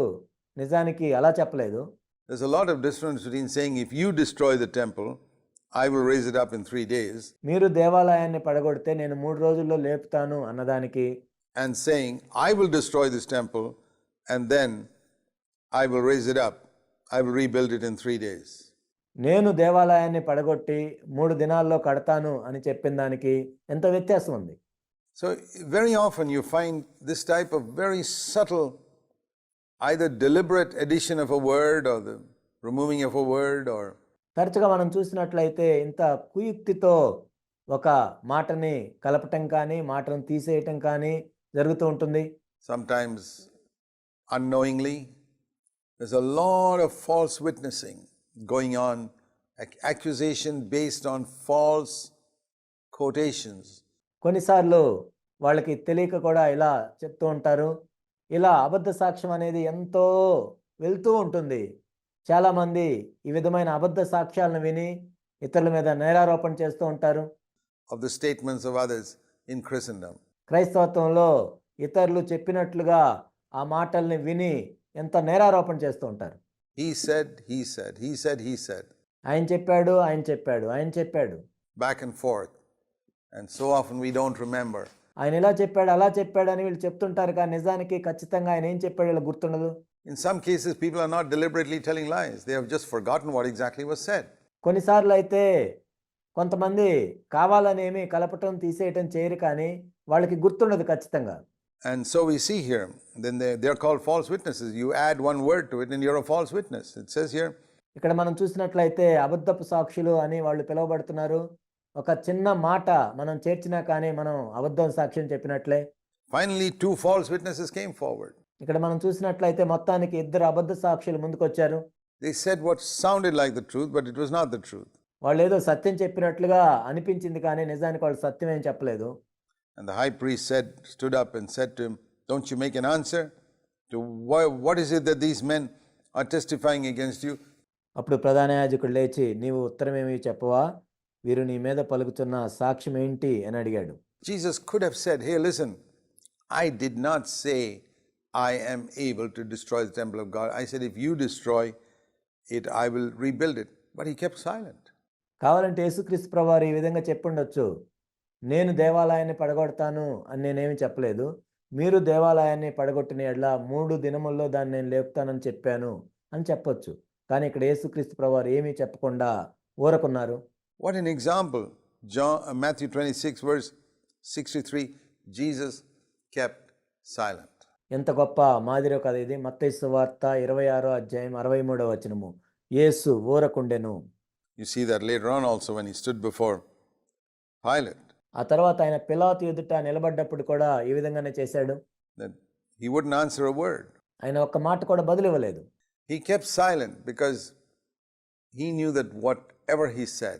నిజానికి అలా చెప్పలేదు. There's a lot of difference between saying, if you destroy the temple, I will raise it up in 3 days, మీరు దేవాలయాన్ని పడగొడితే నేను 3 రోజుల్లో లేపుతాను అన్నదానికి, and saying, I will destroy this temple and then I will raise it up. I will rebuild it in 3 days. నేను దేవాలయాన్ని పడగొట్టి 3 దినాల్లో కడతాను అని చెప్పిన దానికి ఎంత వ్యత్యాసం ఉంది. So very often you find this type of very subtle, either deliberate addition of a word or the removing of a word, or తరచుగా మనం చూసినట్లయితే ఇంత కుయుక్తితో ఒక మాటని కలపటం కానీ మాటను తీసేయటం కానీ జరుగుతూ ఉంటుంది. sometimes unknowingly, There's a lot of false witnessing going on, accusation based on false quotations. కొన్నిసార్లు వాళ్ళకి తెలియక కూడా ఇలా చెప్తూ ఉంటారు. ఇలా అబద్ధ సాక్ష్యం అనేది ఎంతో వెళ్తూ ఉంటుంది. చాలామంది ఈ విధమైన అబద్ధ సాక్ష్యాలను విని ఇతరుల మీద నేరారోపణ చేస్తూ ఉంటారు. Of the statements of others in Christendom. క్రైస్తవత్వంలో ఇతరులు చెప్పినట్లుగా ఆ మాటల్ని విని ఎంత నేరారోపణ చేస్తూ ఉంటారు. He said, he said, he said, he said. ఆయన చెప్పాడు, ఆయన చెప్పాడు, ఆయన చెప్పాడు. Back and forth. And so often we don't remember. ఆయన ఇలా చెప్పాడు, అలా చెప్పాడు అని వీళ్ళు చెప్తుంటారు కానీ నిజానికి ఖచ్చితంగా ఆయన ఏం చెప్పాడు వీళ్ళకి గుర్తుండదు. In some cases, people are not deliberately telling lies. They have just forgotten what exactly was said. కొన్నిసార్లు అయితే కొంతమంది కావాలనేమి కలపటం తీసేయటం చేయరు కానీ వాళ్ళకి గుర్తుండదు ఖచ్చితంగా. And so we see here, then they're called false witnesses. You add one word to it and you're a false witness. It says here, ఇక్కడ మనం చూసినట్లయితే అబద్ధపు సాక్షులు అని వాళ్ళు పిలువబడుతున్నారు. ఒక చిన్న మాట మనం చేర్చినా కానీ మనం అబద్ధం సాక్ష్యం చెప్పినట్లే. finally, two false witnesses came forward. ఇక్కడ మనం చూసినట్లయితే మొత్తానికి ఇద్దరు అబద్ధ సాక్షులు ముందుకొచ్చారు. They said what sounded like the truth, but it was not the truth. వాళ్ళు ఏదో సత్యం చెప్పినట్లుగా అనిపించింది కానీ నిజానికి వాళ్ళు సత్యం ఏం చెప్పలేదు. And the high priest stood up and said to him, don't you make an answer to what is it that these men are testifying against you? అప్పుడు ప్రధాన యాజకుడు లేచి నీవు ఉత్తరమేమి చెప్పవా, వీరు నీ మీద పలుకుతున్న సాక్ష్యం ఏంటి అని అడిగాడు. Jesus could have said, hey, listen, I did not say I am able to destroy the temple of God. I said, if you destroy it, I will rebuild it. But he kept silent. కావాలంటే యేసుక్రీస్తు ప్రభువారు ఈ విధంగా చెప్పుండొచ్చు, నేను దేవాలయాన్ని పడగొడతాను అని నేనేమి చెప్పలేదు, మీరు దేవాలయాన్ని పడగొట్టిన యెడల 3 దినముల్లో దాన్ని నేను లేపుతానని చెప్పాను అని చెప్పొచ్చు. కానీ ఇక్కడ యేసుక్రీస్తు ప్రభువారు ఏమీ చెప్పకుండా ఊరకున్నారు. What an example. Matthew 26 verse 63, Jesus kept silent. ఎంత గొప్ప మాదిరో కదా ఇది. మత్తయి సువార్త 26వ అధ్యాయం 63వ వచనము. యేసు ఊరకుండెను. You see that later on also when he stood before Pilate. ఆ తర్వాత ఆయన పిలాతు ఎదుట నిలబడ్డప్పుడు కూడా ఈ విధంగానే చేశాడు. That he wouldn't answer a word. ఆయన ఒక్క మాట కూడా బదులు ఇవ్వలేదు. He kept silent because he knew that whatever he said,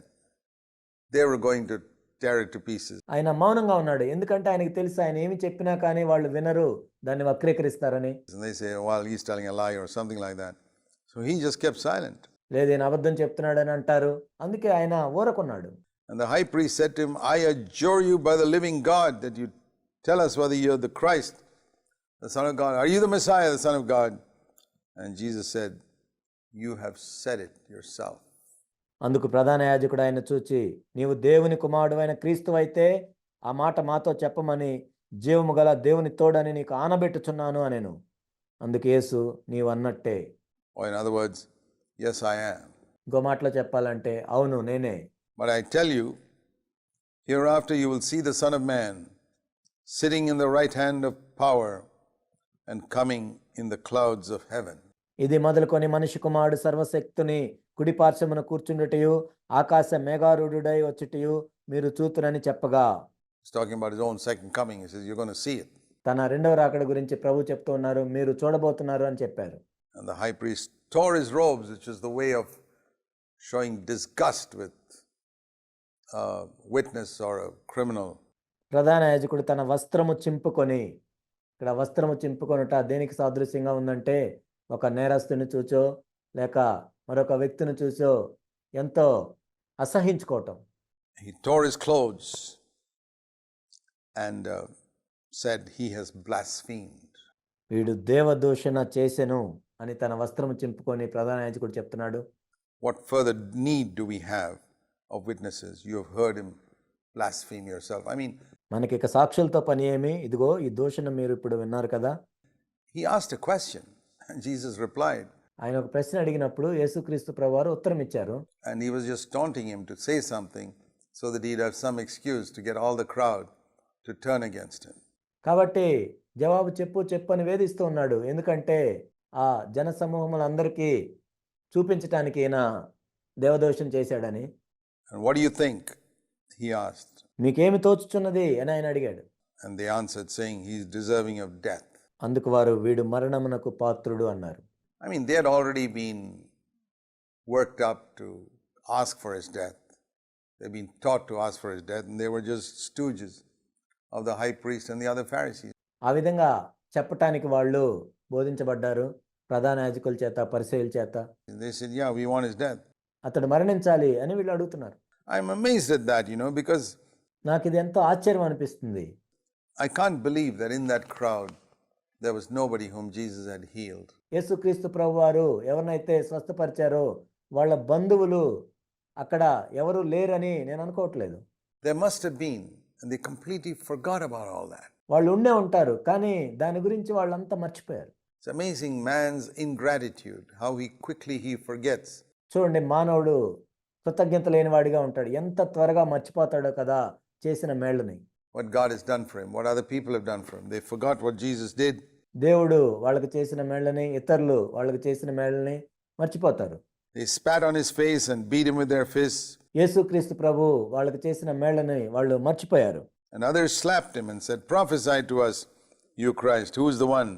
they were going to tear it to pieces. ఆయన మౌనంగా ఉన్నాడు. ఎందుకంటే ఆయనకి తెలుసు ఆయన ఏమి చెప్పినా కానీ వాళ్ళు వినరు, దాన్ని వక్రీకరిస్తారని. And they say, well, he's telling a lie or something like that. So he just kept silent. లేదు ఈయన అబద్ధం చెప్తున్నాడని అంటారు. అందుకే ఆయన ఊరకున్నాడు. And the high priest said to him, I adjure you by the living God that you tell us whether you're the Christ, the Son of God. Are you the Messiah, the Son of God? And Jesus said, you have said it yourself. అందుకు ప్రధాన యాజకుడు ఆయన చూచి, నీవు దేవుని కుమారుడు అయిన క్రీస్తు అయితే ఆ మాట మాతో చెప్పమని జీవము గల దేవుని తోడని నీకు ఆనబెట్టుచున్నాను అనెను. అందుకు యేసు నీవు అన్నట్టే. Or in other words, yes, I am. ఇంకో మాటలో చెప్పాలంటే అవును నేనే. But I tell you, hereafter you will see the Son of Man sitting in the right hand of power and coming in the clouds of heaven. ఇది మొదలుకొని మనిషి కుమారుడు సర్వశక్తుని కుడి పార్శ్వమున కూర్చుండుటయు ఆకాశ మేఘారూఢుడై వచ్చుటయు మీరు చూతురని చెప్పగా. He's talking about his own second coming. He says, you're going to see it. తన రెండవ రాకడ గురించి ప్రభు చెప్తూ ఉన్నారు, మీరు చూడబోతున్నారు అని చెప్పారు. And the high priest tore his robes, which is the way of showing disgust with a witness or a criminal. ప్రధాన యాజకుడు తన వస్త్రము చింపుకొని, ఇక్కడ వస్త్రము చింపుకొనుట దేనికి సాదృశ్యంగా ఉందంటే ఒక నేరస్తుని చూచో లేక మరొక వ్యక్తిని చూసో ఎంతో అసహించుకోవటం. He tore his clothes and said he has blasphemed. వీడు దేవదూషణ చేసెను అని తన వస్త్రము చింపుకొని ప్రధాన యాజకుడు చెప్తున్నాడు. What further need do we have of witnesses? You have heard him blaspheme yourself. I mean, మనకి ఇక సాక్షులతో పని ఏమి? ఇదిగో ఈ దూషణ మీరు ఇప్పుడు విన్నారు కదా. he asked a question and Jesus replied. ఆయన ఒక ప్రశ్న అడిగినప్పుడు యేసుక్రీస్తు ప్రభువారు ఉత్తరం ఇచ్చారు. And he was just taunting him to say something so that he'd have some excuse to get all the crowd to turn against him. కాబట్టి జవాబు చెప్పు అని వేధిస్తూ ఉన్నాడు. ఎందుకంటే ఆ జన సమూహములందరికీ చూపించటానికి ఈయన దేవదోషం చేశాడని. And what do you think? He asked. మీకేమి తోచుచున్నది అని ఆయన అడిగాడు. And they answered saying, he is deserving of death. అందుకు వారు వీడు మరణమునకు పాత్రుడు అన్నారు. I mean, they had already been worked up to ask for his death. They've been taught to ask for his death, and they were just stooges of the high priest and the other Pharisees. ఆ విధంగా చెప్పటానికి వాళ్ళు బోధించబడ్డారు ప్రధాన యాజకుల చేత, పరిసయ్యుల చేత. They said, yeah, we want his death. అతడు మరణించాలి అని వీళ్ళు అడుగుతున్నారు. I'm amazed at that, because నాకు ఇది ఎంతో ఆశ్చర్యం అనిపిస్తుంది. I can't believe that in that crowd there was nobody whom Jesus had healed. యేసుక్రీస్తు ప్రభువారు ఎవరినైతే స్వస్థపరిచారో వాళ్ళ బంధువులు అక్కడ ఎవరు లేరని నేను అనుకోవట్లేదు. There must have been, and they completely forgot about all that. వాళ్ళు ఉండే ఉంటారు, కానీ దాని గురించి వాళ్ళంతా మర్చిపోయారు. It's amazing man's ingratitude, how quickly he forgets. చూడండి, మానవుడు కృతజ్ఞత లేనివాడిగా ఉంటాడు. ఎంత త్వరగా మర్చిపోతాడో కదా చేసిన మేళ్ళని. What God has done for him, what other people have done for him. They forgot what Jesus did. దేవుడు వాళ్ళకి చేసిన మేళ్ళని, ఇతరులు వాళ్ళకి చేసిన మేళ్ళని మర్చిపోతారు. They spat on his face and beat him with their fists. యేసుక్రీస్తు ప్రభు వాళ్ళకి చేసిన మేళ్ళని వాళ్ళు మర్చిపోయారు. And others slapped him and said, prophesy to us, you Christ, who is the one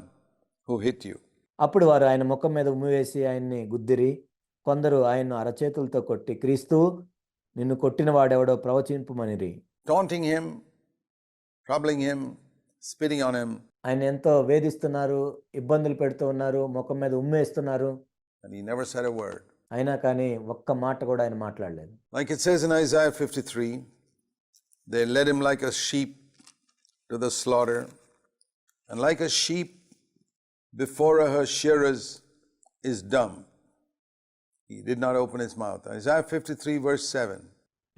who hit you? అప్పుడు వారు ఆయన ముఖం మీద ఉమ్మివేసి ఆయన్ని గుద్దిరి, కొందరు ఆయన్ను అరచేతులతో కొట్టి, క్రీస్తు నిన్ను కొట్టిన వాడెవడో ప్రవచింపుమనిరి. Taunting him, troubling him, spitting on him. ఆయన ఎంతో వేధిస్తున్నారు, ఇబ్బందులు పెడుతూ ఉన్నారు, ముఖం మీద ఉమ్మేస్తున్నారు. And he never said a word. అయినా కానీ ఒక్క మాట కూడా ఆయన మాట్లాడలేదు. Like it says in Isaiah 53, they led him like a sheep to the slaughter, and like a sheep before her shearers is dumb, he did not open his mouth. Isaiah 53 verse 7.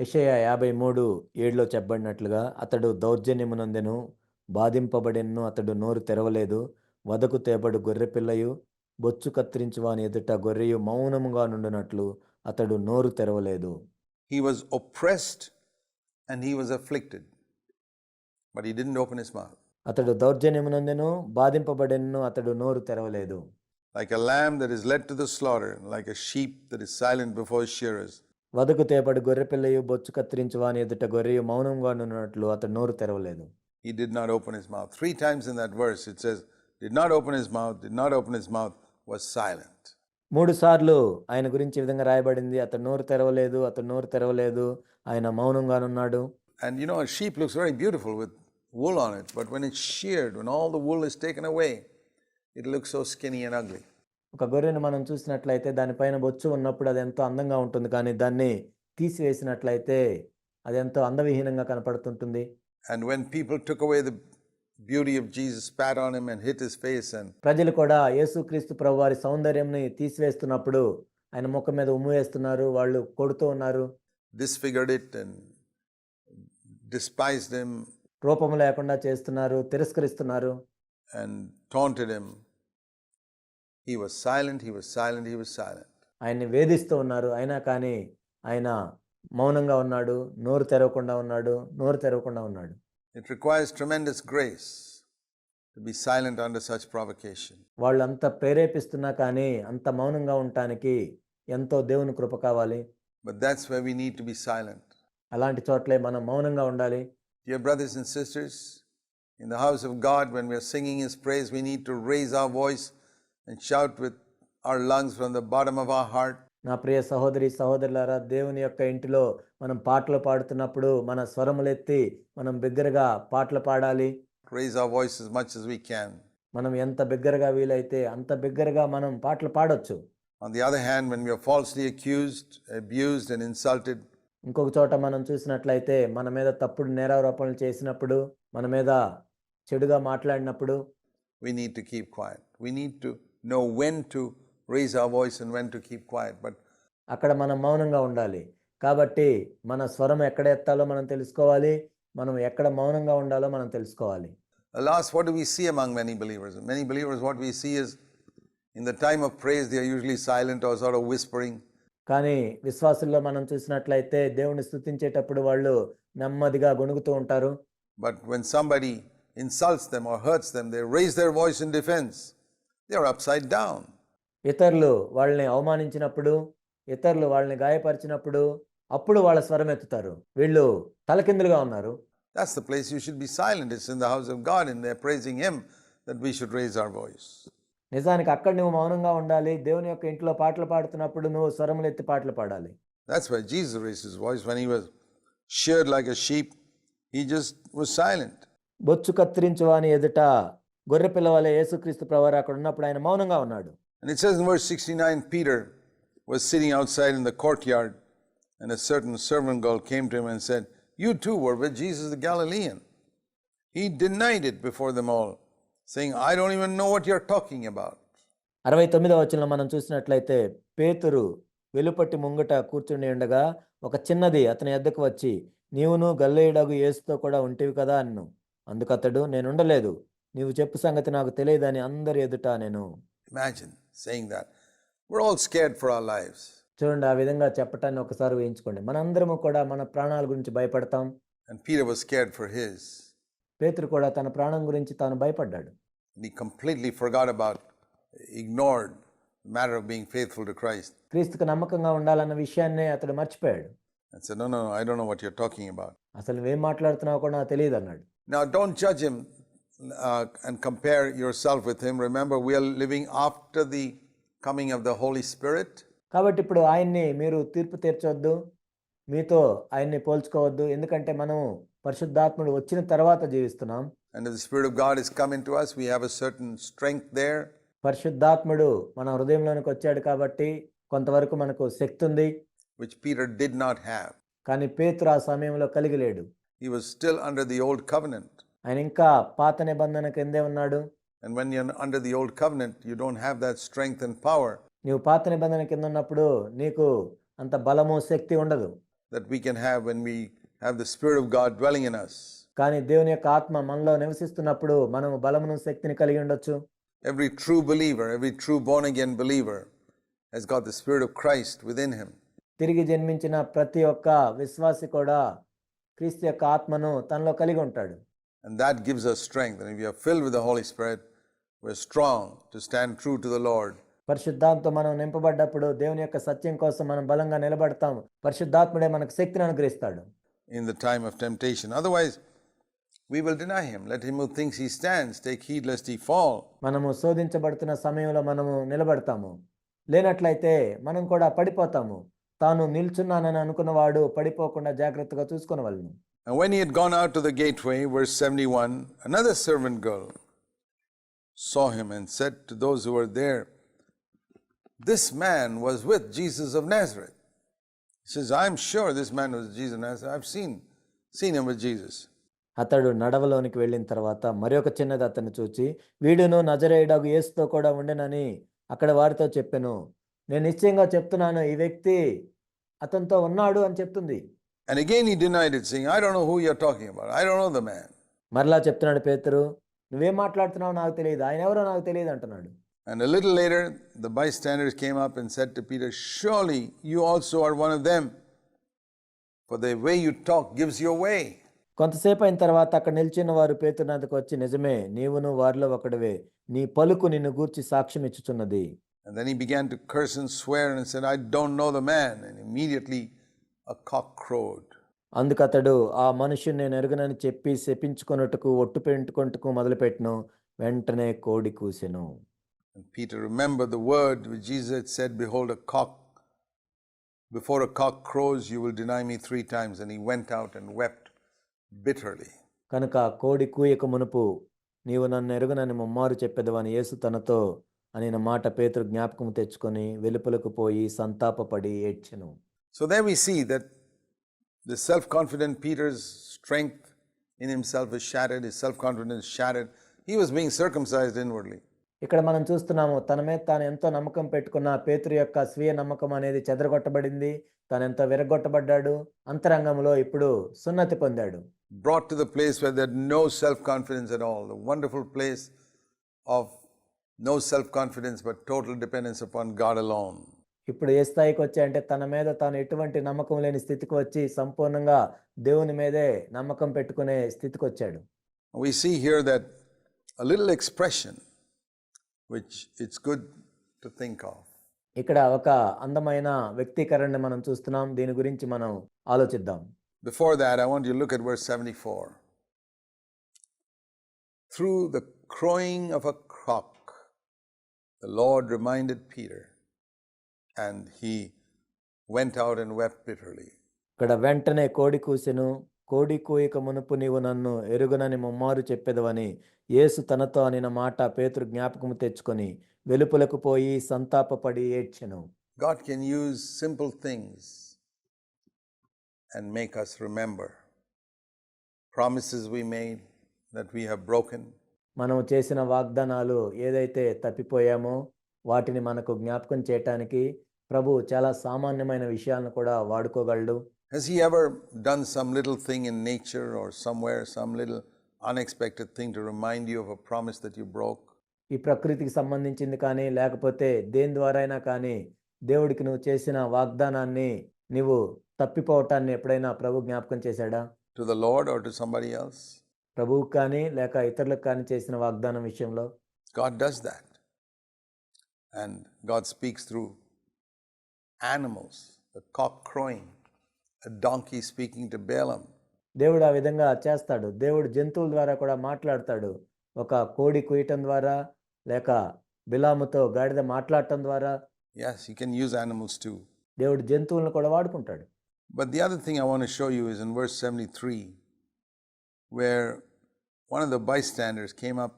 యెషయా 53:7 చెప్పబడినట్లుగా అతడు దౌర్జన్యమునందెను, బాధింపబడెను, అతడు నోరు తెరవలేదు. వదకు తేబడు గొర్రెపిల్లయు, బొచ్చు కత్తిరించు వాని ఎదుట గొర్రెయు మౌనముగా నుండునట్లు అతడు నోరు తెరవలేదు. He was oppressed and he was afflicted, but he didn't open his mouth. అతడు దౌర్జన్యమునందెను, బాధింపబడెను, అతడు నోరు తెరవలేదు. Like a lamb that is led to the slaughter, like a sheep that is silent before his shearers. వదకు తేబడు గొర్రెపిల్లయు, బొచ్చు కత్తిరించు వాని ఎదుట గొర్రెయు మౌనంగా నుండునట్లు అతడు నోరు తెరవలేదు. He did not open his mouth. 3 times in that verse it says, did not open his mouth, did not open his mouth, was silent. 3 సార్లు ఆయన గురించి ఈ విధంగా రాయబడింది. అతడు నోరు తెరవలేదు, అతడు నోరు తెరవలేదు, ఆయన మౌనంగానున్నాడు. And a sheep looks very beautiful with wool on it, but when it's sheared, when all the wool is taken away, it looks so skinny and ugly. ఒక గొర్రెను మనం చూసినట్లయితే దానిపైన బొచ్చు ఉన్నప్పుడు అది ఎంతో అందంగా ఉంటుంది, కానీ దాన్ని తీసివేసినట్లయితే అది ఎంతో అందవిహీనంగా కనపడుతుంటుంది. And when people took away the beauty of Jesus, spat on him and hit his face, and ప్రజలు కూడా యేసుక్రీస్తు ప్రభువారి సౌందర్యంని తీసివేస్తున్నప్పుడు ఆయన ముఖం మీద ఉమ్ము వేస్తున్నారు, వాళ్ళు కొడుతూ ఉన్నారు, disfigured it and despised him రూపం లేకుండా చేస్తున్నారు, తిరస్కరిస్తున్నారు, and taunted him. He was silent, he was silent, he was silent. ఆయన్ని వేధిస్తూ ఉన్నారు, అయినా కానీ ఆయన మౌనంగా ఉన్నాడు, నోరు తెరవకుండా ఉన్నాడు, నోరు తెరవకుండా ఉన్నాడు. It requires tremendous grace to be silent under such provocation. వాళ్ళు అంత ప్రేరేపిస్తున్నా కానీ అంత మౌనంగా ఉండటానికి ఎంతో దేవుని కృప కావాలి. But that's where we need to be silent. అలాంటి చోట్లే మనం మౌనంగా ఉండాలి. Dear brothers and sisters, in the house of God, when we are singing his praise, we need to raise our voice and shout with our lungs from the bottom of our heart. నా ప్రియ సహోదరి సహోదరులారా, దేవుని యొక్క ఇంటిలో మనం పాటలు పాడుతున్నప్పుడు మన స్వరములెత్తి మనం బిగ్గరగా పాటలు పాడాలి. Raise our voice as much as we can. మనం ఎంత బిగ్గరగా వీలైతే అంత బిగ్గరగా మనం పాటలు పాడొచ్చు. On the other hand, when we are falsely accused, abused and insulted, ఇంకొక చోట మనం చూసినట్లయితే మన మీద తప్పుడు నేరారోపణలు చేసినప్పుడు, మన మీద చెడుగా మాట్లాడినప్పుడు we need to keep quiet. We need to know when to raise our voice and when to keep quiet. But అక్కడ మనం మౌనంగా ఉండాలి. కాబట్టి మన స్వరం ఎక్కడ ఎత్తాలో మనం తెలుసుకోవాలి, మనం ఎక్కడ మౌనంగా ఉండాలో మనం తెలుసుకోవాలి. Alas, what do we see among many believers? Many believers, what we see is in the time of praise, they are usually silent or sort of whispering. కానీ విశ్వాసుల్లో మనం చూసినట్లయితే దేవుని స్తుతించేటప్పుడు వాళ్ళు నెమ్మదిగా గొణుగుతూ ఉంటారు. But when somebody insults them or hurts them, they raise their voice in defense. They are upside down. ఇతరులు వాళ్ళని అవమానించినప్పుడు, ఇతరులు వాళ్ళని గాయపరిచినప్పుడు అప్పుడు వాళ్ళ స్వరం ఎత్తుతారు. వీళ్ళు తలకిందులుగా ఉన్నారు. That's the place you should be silent. It's in the house of God and they're praising him that we should raise our voice. నిజానికి అక్కడ నువ్వు మౌనంగా ఉండాలి. దేవుని యొక్క ఇంట్లో పాటలు పాడుతున్నప్పుడు నువ్వు స్వరములెత్తి పాటలు పాడాలి. That's why Jesus raised his voice when he was sheared like a sheep. He just was silent. బొచ్చు కత్తిరించు వాని ఎదుట గొర్రె పిల్లవలే యేసుక్రీస్తు ప్రభువారు అక్కడ ఉన్నప్పుడు ఆయన మౌనంగా ఉన్నాడు. And it says in verse 69, Peter was sitting outside in the courtyard, and a certain servant girl came to him and said, "You too were with Jesus the Galilean." He denied it before them all, saying, "I don't even know what you're talking about." 69వ వచనంలో మనం చూసినట్లయితే పేతురు వెలుపట్టి ముంగట కూర్చుని ఉండగా ఒక చిన్నది అతని యొద్దకు వచ్చి నీవును గలిలయుడగు యేసుతో కూడా ఉంటివి కదా అన్ను. అందుకతడు నేనుండలేదు, నీవు చెప్పు సంగతి నాకు తెలియదని అందరి ఎదుట నేను. Imagine saying that. We're all scared for our lives. చూడండి, ఆ విధంగా చెప్పటాన్ని ఒకసారి ఊహించుకోండి. మనందరము కూడా మన ప్రాణాల గురించి భయపడతాం. And Peter was scared for his. పేతురు కూడా తన ప్రాణం గురించి తాను భయపడ్డాడు. And he completely forgot about, ignored the matter of being faithful to Christ. క్రీస్తుకు నమ్మకంగా ఉండాలన్న విషయాన్నే అతడు మర్చిపోయాడు. And said, no, I don't know what you're talking about. అసలు నువ్వేం మాట్లాడుతున్నావో కూడా నాకు తెలియదు అన్నాడు. Now, don't judge him and compare yourself with him. Remember, we are living after the coming of the Holy Spirit. కాబట్టి ఇప్పుడు ఆయన్ని మీరు తీర్పు తీర్చొద్దు, మీతో ఆయన్ని పోల్చుకోవద్దు. ఎందుకంటే మనం పరిశుద్ధాత్ముడు వచ్చిన తర్వాత జీవిస్తున్నాం. And if the Spirit of God is come into us, we have a certain strength there. పరిశుద్ధాత్ముడు మన హృదయంలోనికి వచ్చాడు కాబట్టి కొంతవరకు మనకు శక్తి ఉంది, which Peter did not have. కానీ పేతురు ఆ సమయంలో కలిగి లేడు. He was still under the old covenant. ఆయన ఇంకా పాత నిబంధన కిందే ఉన్నాడు. And when you're under the old covenant, you don't have that strength and power నీవు పాత నిబంధన కింద ఉన్నప్పుడు నీకు అంత బలము శక్తి ఉండదు that we can have when we have the Spirit of God dwelling in us. కానీ దేవుని యొక్క ఆత్మ మనలో నివసిస్తున్నప్పుడు మనం బలమును శక్తిని కలిగి ఉండొచ్చు. Every true believer, every true born again believer has got the Spirit of Christ within him. తిరిగి జన్మించిన ప్రతి ఒక్క విశ్వాసి కూడా క్రీస్తు యొక్క ఆత్మను తనలో కలిగి ఉంటాడు. And that gives us strength. And if we are filled with the Holy Spirit, we're strong to stand true to the Lord. పరిశుద్ధాత్మతో మనం నింపబడ్డప్పుడు దేవుని యొక్క సత్యం కోసం మనం బలంగా నిలబడతాం. పరిశుద్ధాత్ముడే మనకు శక్తిని అనుగ్రహిస్తాడు in the time of temptation. Otherwise, we will deny him. Let him who thinks he stands take heed lest he fall. మనము శోధించబడుతున్న సమయంలో మనము నిలబడతాము. లేనట్లయితే మనం కూడా పడిపోతాము. తాను నిల్చున్నానని అనుకున్నవాడు పడిపోకుండా జాగ్రత్తగా చూసుకొనవలెను. And when he had gone out to the gateway, verse 71, another servant girl saw him and said to those who were there, "This man was with Jesus of Nazareth." He says, "I'm sure this man was Jesus of Nazareth. I've seen him with Jesus." అతడు నడవలోనికి వెళ్ళిన తర్వాత మరొక చిన్నది అతన్ని చూచి వీడును నజరేయుడగు యేసుతో కూడా ఉండెనని అక్కడ వారితో చెప్పెను. నేను నిశ్చయంగా చెప్తున్నాను, ఈ వ్యక్తి అతనితో ఉన్నాడు అని చెప్తుంది. And again he denied it, saying, "I don't know who you're talking about. I don't know the man." మరలా చెప్తున్నాడు పేతురు, నువ్వేం మాట్లాడుతున్నావు నాకు తెలియదు, ఆయన ఎవరో నాకు తెలియదు అంటున్నాడు. And a little later, the bystanders came up and said to Peter, "Surely you also are one of them, for the way you talk gives you away." కొంతసేపు అయిన తర్వాత అక్కడ నిల్చున్న వారు పేతురు నద్దకు వచ్చి, నిజమే, నీవును వారిలో ఒకడివే, నీ పలుకు నిన్ను గూర్చి సాక్ష్యం ఇచ్చుచున్నది. And then he began to curse and swear and said, "I don't know the man." And immediately a cock crowed. అందుకతడు ఆ మనుషుని నేను ఎరుగనని చెప్పి శపించుకొనుటకు ఒట్టు పెట్టుకొనుటకు మొదలుపెట్టెను. వెంటనే కోడి కూసెను. And Peter remembered the word which Jesus had said, "Behold, before a cock crows, you will deny me 3 times." And he went out and wept bitterly. కనుక కోడి కూయక మునుపు నీవు నన్ను ఎరుగనని ముమ్మారు చెప్పెదవని యేసు తనతో అనిన మాట పేతురు జ్ఞాపకం తెచ్చుకొని వెలుపలకు పోయి సంతాపపడి ఏడ్చెను. So there we see that the self-confident Peter's strength in himself is shattered, his self-confidence is shattered. He was being circumcised inwardly. ఇక్కడ మనం చూస్తున్నాము, తన మీద తాను ఎంతో నమ్మకం పెట్టుకున్న పేతురు యొక్క స్వీయ నమ్మకం అనేది చెదరగొట్టబడింది. తాను ఎంతో విరగొట్టబడ్డాడు. అంతరంగంలో ఇప్పుడు సున్నతి పొందాడు. Brought to the place where there had no self-confidence at all. The wonderful place of no self-confidence but total dependence upon God alone. ఇప్పుడు ఏ స్థాయికి వచ్చాయంటే తన మీద తాను ఎటువంటి నమ్మకం లేని స్థితికి వచ్చి సంపూర్ణంగా దేవుని మీదే నమ్మకం పెట్టుకునే స్థితికి వచ్చాడు. We see here that a little expression which it's good to think of. ఇక్కడ ఒక అందమైన వ్యక్తీకరణని మనం చూస్తున్నాం. దీని గురించి మనం ఆలోచిద్దాం. Before that, I want you to look at verse 74. Through the crowing of a cock, the Lord reminded Peter, and he went out and wept bitterly. ఇక్కడ వెంటనే కోడి కూసెను, కోడి కూయక మునుపు నీవు నన్ను ఎరుగనని ముమ్మారు చెప్పెదవని యేసు తనతో అనిన మాట పేతురు జ్ఞాపకము తెచ్చుకొని వెలుపలకు పోయి సంతాపపడి ఏడ్చెను. God can use simple things and make us remember promises we made that we have broken. మనం చేసిన వాగ్దానాలు ఏదైతే తప్పిపోయామో వాటిని మనకు జ్ఞాపకం చేయటానికి ప్రభు చాలా సామాన్యమైన విషయాలను కూడా వాడుకోగలడు. Has he ever done some little thing in nature or somewhere, some little unexpected thing to remind you of a promise that you broke? ఈ ప్రకృతికి సంబంధించింది కానీ లేకపోతే దేని ద్వారా అయినా కానీ దేవుడికి నువ్వు చేసిన వాగ్దానాన్ని నీవు తప్పిపోవటాన్ని ఎప్పుడైనా ప్రభు జ్ఞాపకం చేశాడా? To the Lord or to somebody else? ప్రభువుకు కానీ లేక ఇతరులకు కానీ చేసిన వాగ్దానం విషయంలో God does that. And God speaks through animals, the cock crowing, a donkey speaking to Balaam. దేవుడు ఆ విధంగా చేస్తాడు. దేవుడు జంతువుల ద్వారా కూడా మాట్లాడతాడు. ఒక కోడి కుయటం ద్వారా లేక బిలాముతో గాడిద మాట్లాడటం ద్వారా. Yes, he can use animals too. దేవుడు జంతువులను కూడా వాడుకుంటాడు. But the other thing I want to show you is in verse 73, where one of the bystanders came up,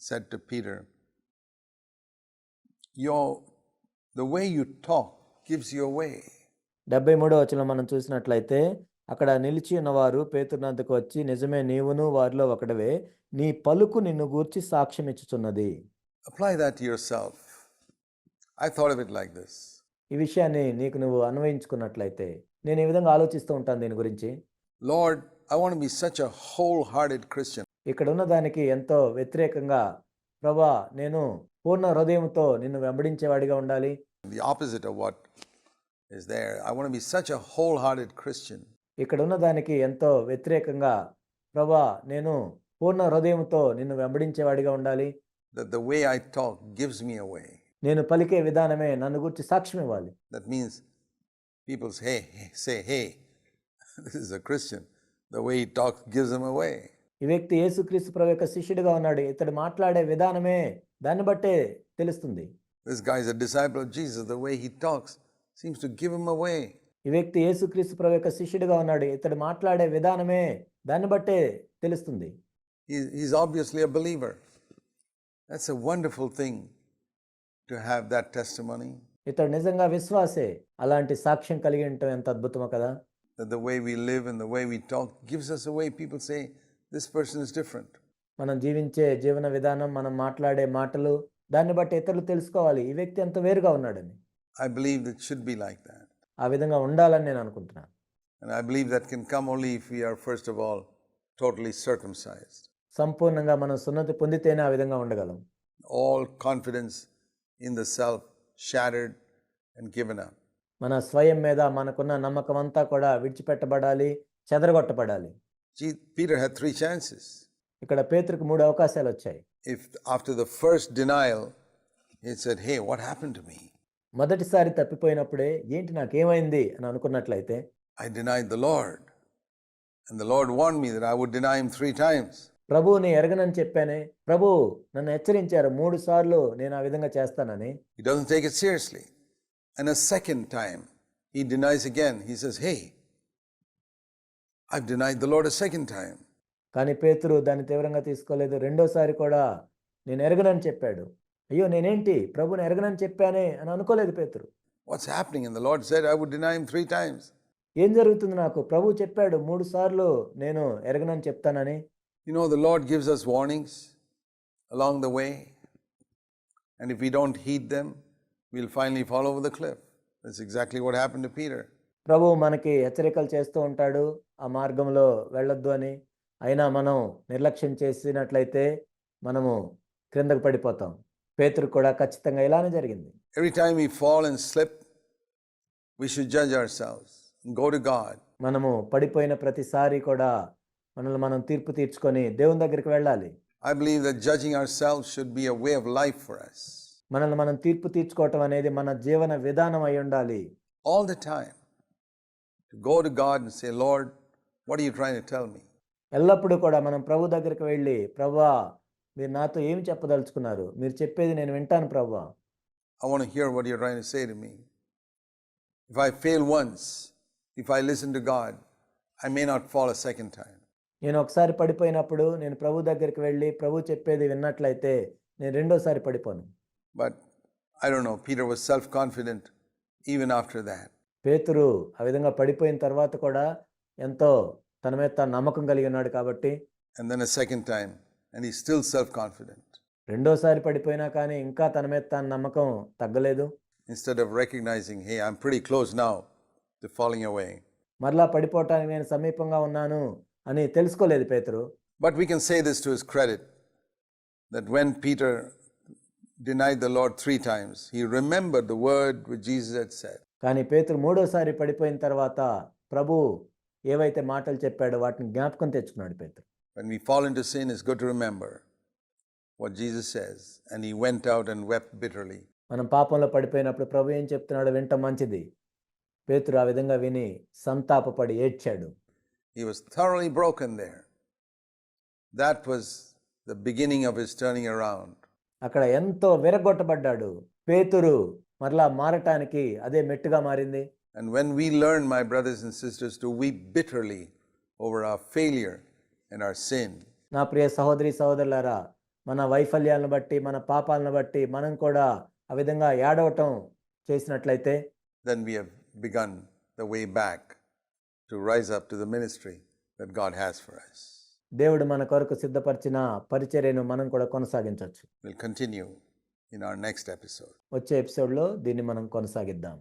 said to Peter, the way you talk gives you away. 73వ వచనంలో మనం చూసినట్లయితే అక్కడ నిలిచి ఉన్నవారు పేతురునద్దకు వచ్చి, నిజమే, నీవును వారిలో ఒకడవే, నీ పలుకు నిన్ను గూర్చి సాక్ష్యం ఇచ్చుచున్నది. Apply that to yourself. I thought of it like this. ఈ విషయాన్ని నీకు నువ్వు అన్వయించుకున్నట్లయితే, నేను ఈ విధంగా ఆలోచిస్తూ ఉంటాను దీని గురించి. Lord, I want to be such a wholehearted Christian. ఇక్కడ ఉన్న దానికి ఎంతో వ్యతిరేకంగా, ప్రభా, నేను పూర్ణ హృదయంతో నిన్ను వెంబడించేవాడిగా ఉండాలి. The opposite of what is there. I want to be such a wholehearted Christian. ఇక్కడ ఉన్న దానికి ఎంతో వ్యతిరేకంగా, ప్రభా, నేను పూర్ణ హృదయంతో నిన్ను వెంబడించేవాడిగా ఉండాలి. That the way I talk gives me away. నేను పలికే విధానమే నన్ను గురించి సాక్ష్యం ఇవ్వాలి. That means people say, hey, this is a Christian. The way he talks gives him away. ఈ వ్యక్తి యేసుక్రీస్తు ప్రభు యొక్క శిష్యుడిగా ఉన్నాడు, ఇతడు మాట్లాడే విధానమే దాన్ని బట్టే తెలుస్తుంది. This guy is a disciple of Jesus. The way he talks seems to give him away. ఈ వ్యక్తి యేసుక్రీస్తు ప్రభు యొక్క శిష్యుడిగా ఉన్నాడు, ఇతడు మాట్లాడే విధానమే దాన్ని బట్టే తెలుస్తుంది. He's obviously a believer. That's a wonderful thing to have that testimony. ఇతడు నిజంగా విశ్వాసే. అలాంటి సాక్ష్యం కలిగి ఉండటం ఎంత అద్భుతమో కదా. That the way we live and the way we talk gives us away. People say, this person is different. మనం జీవించే జీవన విధానం, మనం మాట్లాడే మాటలు, దాన్ని బట్టి ఇతరులు తెలుసుకోవాలి ఈ వ్యక్తి ఎంత వేరుగా ఉన్నాడని. I believe it should be like that. ఆ విధంగా ఉండాలని నేను అనుకుంటున్నాను. And I believe that can come only if we are first of all totally circumcised. సంపూర్ణంగా మనం సున్నతి పొందితేనే ఆ విధంగా ఉండగలం. All confidence in the self shattered and given up. మన స్వయం మీద మనకున్న నమ్మకం అంతా కూడా విడిచిపెట్టబడాలి, చెదరగొట్టబడాలి. Peter had 3 chances. ఇక్కడ పేతురుకు 3 అవకాశాలు వచ్చాయి. If after the first denial he said, hey, what happened to me? మొదటిసారి తప్పిపోయినప్పుడే ఏంటి నాకేమైంది అని అనుకున్నట్లయితే, I denied the Lord. And the Lord warned me that I would deny him 3 times. ప్రభువుని ఎరగనని చెప్పానే, ప్రభు నన్ను హెచ్చరించారు 3 సార్లు నేను ఆ విధంగా చేస్తానని. He doesn't take it seriously. And a second time he denies again. He says, hey, I've denied the Lord a second time. కానీ పేతురు దాన్ని తీవ్రంగా తీసుకోలేదు. రెండోసారి కూడా నేను ఎరగనని చెప్పాడు. అయ్యో, నేనేంటి ప్రభుని ఎరగనని చెప్పానే అని అనుకోలేదు పేతురు. What's happening? And the Lord said, I would deny him 3 times. ఏం జరుగుతుంది నాకు? ప్రభు చెప్పాడు 3 సార్లు నేను ఎరగనని చెప్తానని. You know, the Lord gives us warnings along the way. And if we don't heed them, we'll finally fall over the cliff. That's exactly what happened to Peter. ప్రభు మనకి హెచ్చరికలు చేస్తూ ఉంటాడు ఆ మార్గంలో వెళ్ళొద్దు అని. అయినా మనం నిర్లక్ష్యం చేసినట్లయితే మనము క్రిందకు పడిపోతాం. పేతురు కూడా ఖచ్చితంగా ఇలానే జరిగింది. Every time we fall and slip, we should judge ourselves and go to God. మనము పడిపోయిన ప్రతిసారి కూడా మనల్ని మనం తీర్పు తీర్చుకొని దేవుని దగ్గరికి వెళ్ళాలి. I believe that judging ourselves should be a way of life for us. మనల్ని మనం తీర్పు తీర్చుకోవటం అనేది మన జీవన విధానం అయి ఉండాలి. All the time. To go to God and say, Lord, what are you trying to tell me? ఎల్లప్పుడూ కూడా మనం ప్రభు దగ్గరికి వెళ్ళి, ప్రభువా, మీరు నాతో ఏమి చెప్పదలుచుకున్నారు? మీరు చెప్పేది నేను వింటాను ప్రభువా. I want to hear what you're trying to say to me. If I fail once, if I listen to God, I may not fall a second time. నేను ఒకసారి పడిపోయినప్పుడు నేను ప్రభు దగ్గరికి వెళ్ళి ప్రభు చెప్పేది విన్నట్లయితే నేను రెండోసారి పడిపోను. But I don't know, Peter was self-confident even after that. పేతురు ఆ విధంగా పడిపోయిన తర్వాత కూడా ఎంతో తన మీద తాను నమ్మకం కలిగి ఉన్నాడు కాబట్టి And then a second time, and he's still self-confident. రెండోసారి పడిపోయినా కానీ ఇంకా తన మీద తాను నమ్మకం తగ్గలేదు. Instead of recognizing, hey, I'm pretty close now to falling away. మరలా పడిపోవటానికి నేను సమీపంగా ఉన్నాను అని తెలుసుకోలేదు పేతురు. But we can say this to his credit, that when Peter denied the Lord 3 times, he remembered the word which Jesus had said. కానీ పేతురు మూడోసారి పడిపోయిన తర్వాత ప్రభు ఏవైతే మాటలు చెప్పాడో వాటిని జ్ఞాపకం తెచ్చుకున్నాడు పేతురు. When we fall into sin, it's good to remember what Jesus says. And he went out and wept bitterly. మనం పాపంలో పడిపోయినప్పుడు ప్రభు ఏం చెప్తున్నాడో వింటం మంచిది. పేతురు ఆ విధంగా విని సంతాపపడి ఏడ్చాడు. He was thoroughly broken there. That was the beginning of his turning around. అక్కడ ఎంతో విరగొట్టబడ్డాడు. పేతురు మరలా మారటానికి అదే మెట్టుగా మారింది. And when we learn, my brothers and sisters, to weep bitterly over our failure and our sin, నా ప్రియ సహోదరి సహోదరులారా, మన వైఫల్యాలను బట్టి మన పాపాలను బట్టి మనం కూడా ఆ విధంగా ఏడవటం చేసినట్లయితే then we have begun the way back to rise up to the ministry that God has for us. దేవుడు మన కొరకు సిద్ధపరిచిన పరిచర్యను మనం కూడా కొనసాగించవచ్చు. We'll continue in our next episode. వచ్చే ఎపిసోడ్లో దీన్ని మనం కొనసాగిద్దాం.